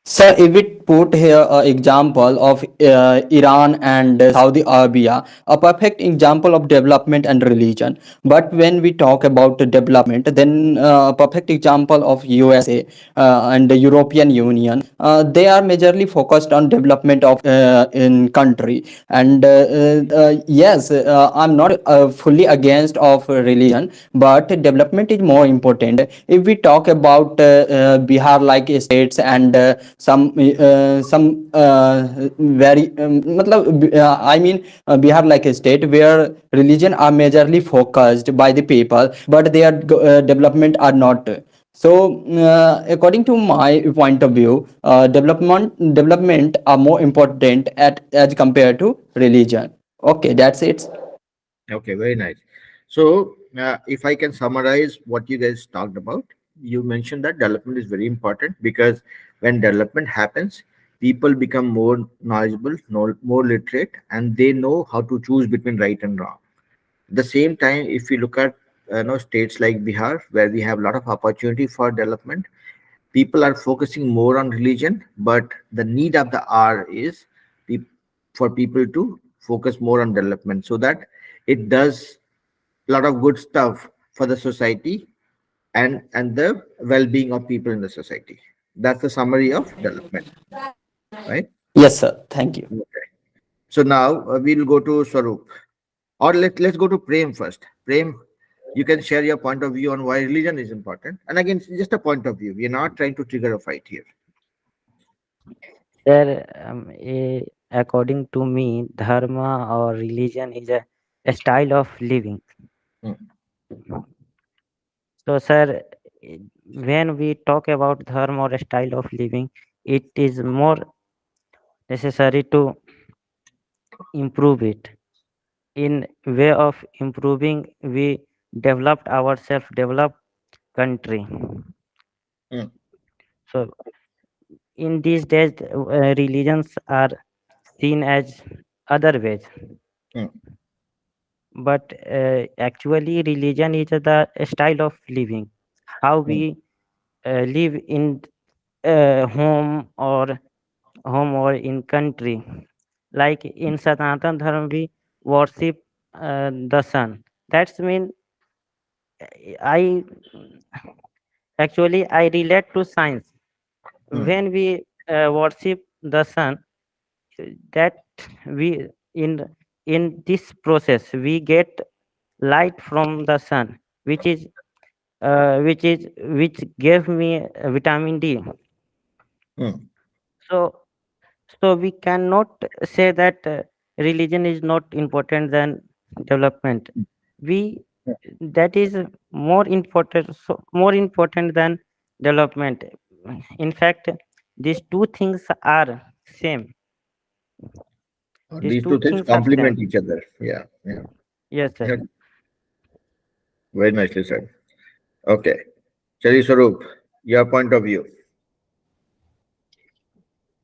Sir, if we put here an example of Iran and Saudi Arabia, a perfect example of development and religion. But when we talk about the development, then a perfect example of USA and the European Union, they are majorly focused on development of in country. And yes, I'm not fully against of religion, but development is more important. If we talk about Bihar like states and some very I mean Bihar like a state where religion are majorly focused by the people, but their development are not. So according to my point of view, development are more important as compared to religion. Okay, that's it. Okay, very nice. So if I can summarize what you guys talked about, you mentioned that development is very important because when development happens, people become more knowledgeable, more literate, and they know how to choose between right and wrong. At the same time, if you look at states like Bihar, where we have a lot of opportunity for development, people are focusing more on religion, but the need of the hour is for people to focus more on development so that it does a lot of good stuff for the society and the well-being of people in the society. That's the summary of development, right? Yes, sir. Thank you. Okay. So now we'll go to Swaroop, or let's go to Prem first. Prem, you can share your point of view on why religion is important. And again, it's just a point of view. We are not trying to trigger a fight here. Sir, according to me, dharma or religion is a style of living. Hmm. So, sir, when we talk about dharma or a style of living, it is more necessary to improve it. In way of improving, we developed ourselves, developed country. Hmm. So, in these days, religions are seen as other ways. Hmm. But actually religion is the style of living, how we live in home or in country. Like in Sanatan Dharma we worship the sun. That's mean I actually I relate to science. When we worship the sun, that we in in this process we get light from the sun, which gave me vitamin D. Hmm. So so we cannot say that religion is not important than development. We That is more important, so more important than development. In fact, these two things are same. These These two two things things are complement same. each other. Yeah. Yeah. Yes, sir. Yeah. Very nicely said. Okay. Chari Swaroop, your point of view.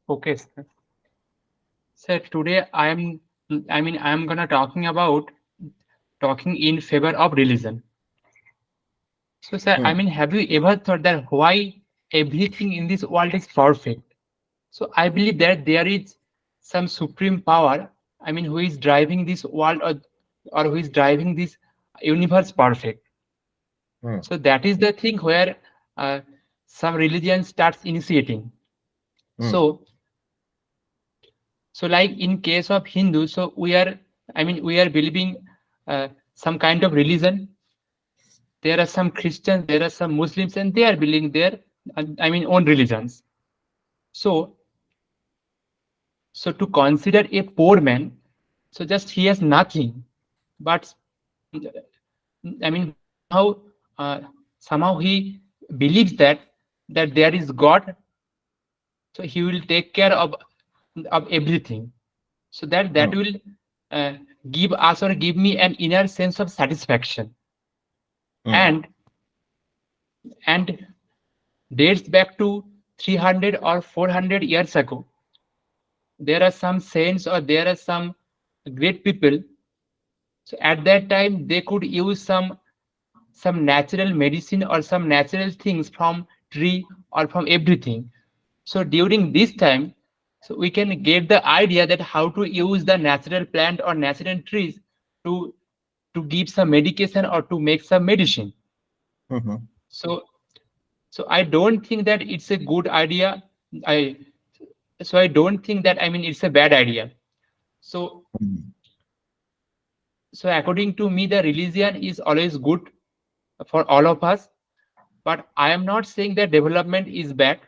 Okay, sir. Sir, today I am gonna talking in favor of religion. So, sir, have you ever thought that why everything in this world is perfect? So, I believe that there is some supreme power, who is driving this world or who is driving this universe perfect. So, that is the thing where some religion starts initiating. So, like in case of Hindu, so we are believing some kind of religion. There are some Christians, there are some Muslims, and they are believing their own religions. So to consider a poor man, so just he has nothing, but how somehow he believes that there is God, so he will take care of everything. So that will uh, give us or give me an inner sense of satisfaction. And dates back to 300 or 400 years ago, there are some saints or there are some great people. So at that time they could use some natural medicine or some natural things from tree or from everything. So during this time, so we can get the idea that how to use the natural plant or natural trees to give some medication or to make some medicine. So I don't think that it's a good idea. I don't think that it's a bad idea. So according to me, the religion is always good for all of us. But I am not saying that development is bad.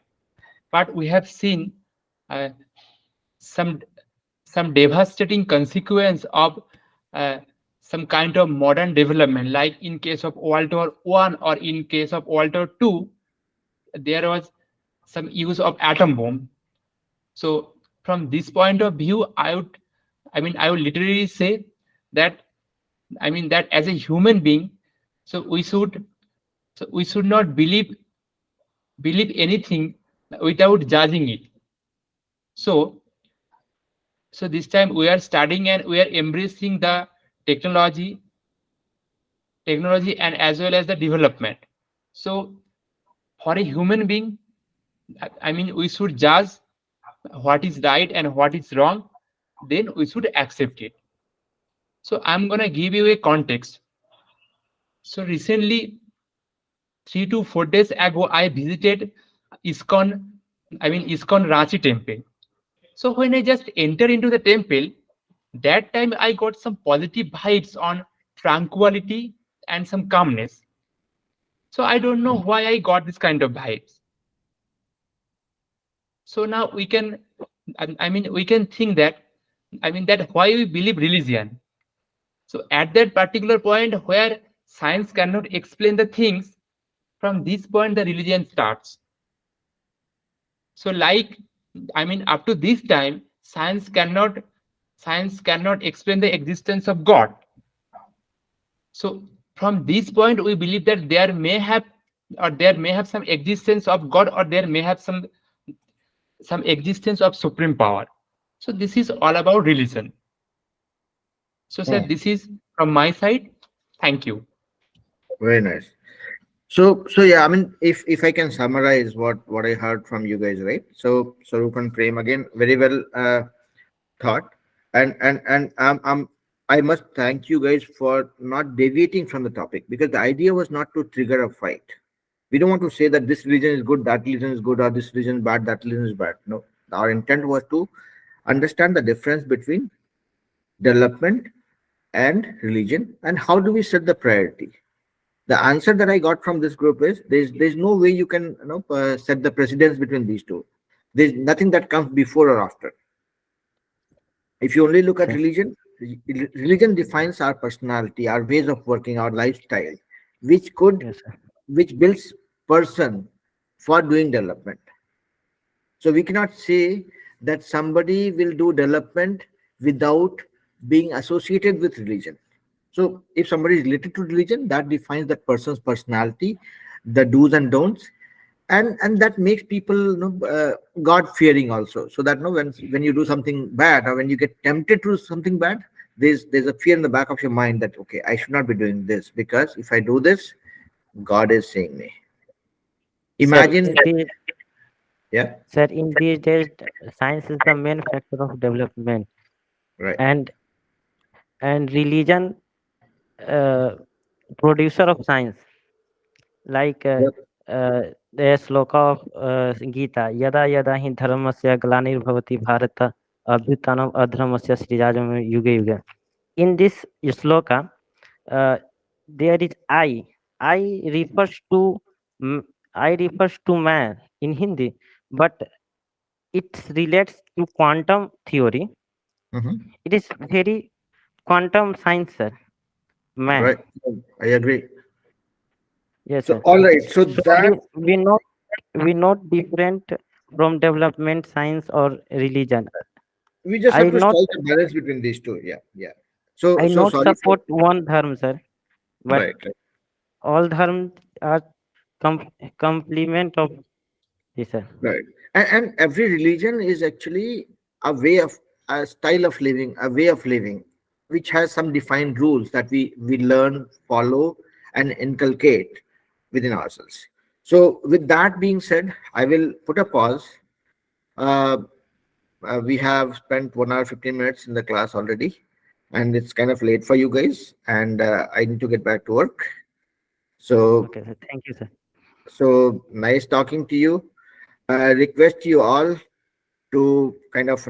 But we have seen uh, some devastating consequence of some kind of modern development, like in case of World War I or in case of World War II, there was some use of atom bomb. So from this point of view, I would literally say that that as a human being, so we should not believe anything without judging it. So this time we are studying and we are embracing the technology and as well as the development. So for a human being, we should judge what is right and what is wrong, then we should accept it. So I'm gonna give you a context. So recently, 3 to 4 days ago, I visited ISKCON Ranchi temple. So when I just enter into the temple, that time I got some positive vibes on tranquility and some calmness. So I don't know why I got this kind of vibes. So now we can, I mean, we can think that, I mean, that why we believe religion. So at that particular point where science cannot explain the things, from this point the religion starts. So like, I mean, up to this time, science cannot explain the existence of God. So from this point, we believe that there may have some existence of God, or there may have some existence of supreme power. So this is all about religion. So sir, this is from my side. Thank you. Very nice. So yeah, I mean, if I can summarize what I heard from you guys, right? So Sarup and Prem, again, very well thought, and I must thank you guys for not deviating from the topic, because the idea was not to trigger a fight. We don't want to say that this religion is good, that religion is good, or this religion is bad, that religion is bad. No, our intent was to understand the difference between development and religion, and how do we set the priority. The answer that I got from this group is there's no way you can set the precedence between these two. There's nothing that comes before or after. If you only look at religion, religion defines our personality, our ways of working, our lifestyle, which builds person for doing development. So we cannot say that somebody will do development without being associated with religion. So if somebody is related to religion, that defines that person's personality, the do's and don'ts, and that makes people God fearing also. So that when you do something bad, or when you get tempted to do something bad, there's a fear in the back of your mind that, okay, I should not be doing this, because if I do this, God is seeing me. Imagine, yeah. Sir, in these days, science is the main factor of development, Right. and religion, producer of science. Like the sloka of Gita, yada yada hi dharmasya glanirvavati bharata abhyutanam adharmasya srijajam yuga yuga. In this sloka, there is I. I refers to man in Hindi, but it relates to quantum theory. It is very quantum science, sir. Man. Right. I agree. Yes, So sir. all right. So that we not different from development science or religion. we just have to strike a balance between these two. Yeah, yeah. So I not sorry support one dharma, sir, but right. all dharma are complement of this, sir. Right. And every religion is actually a style of living, a way of living, which has some defined rules that we learn, follow, and inculcate within ourselves. So with that being said, I will put a pause. We have spent 1 hour 15 minutes in the class already, and it's kind of late for you guys, and I need to get back to work. So okay, sir. Thank you, sir. So nice talking to you. I request you all to kind of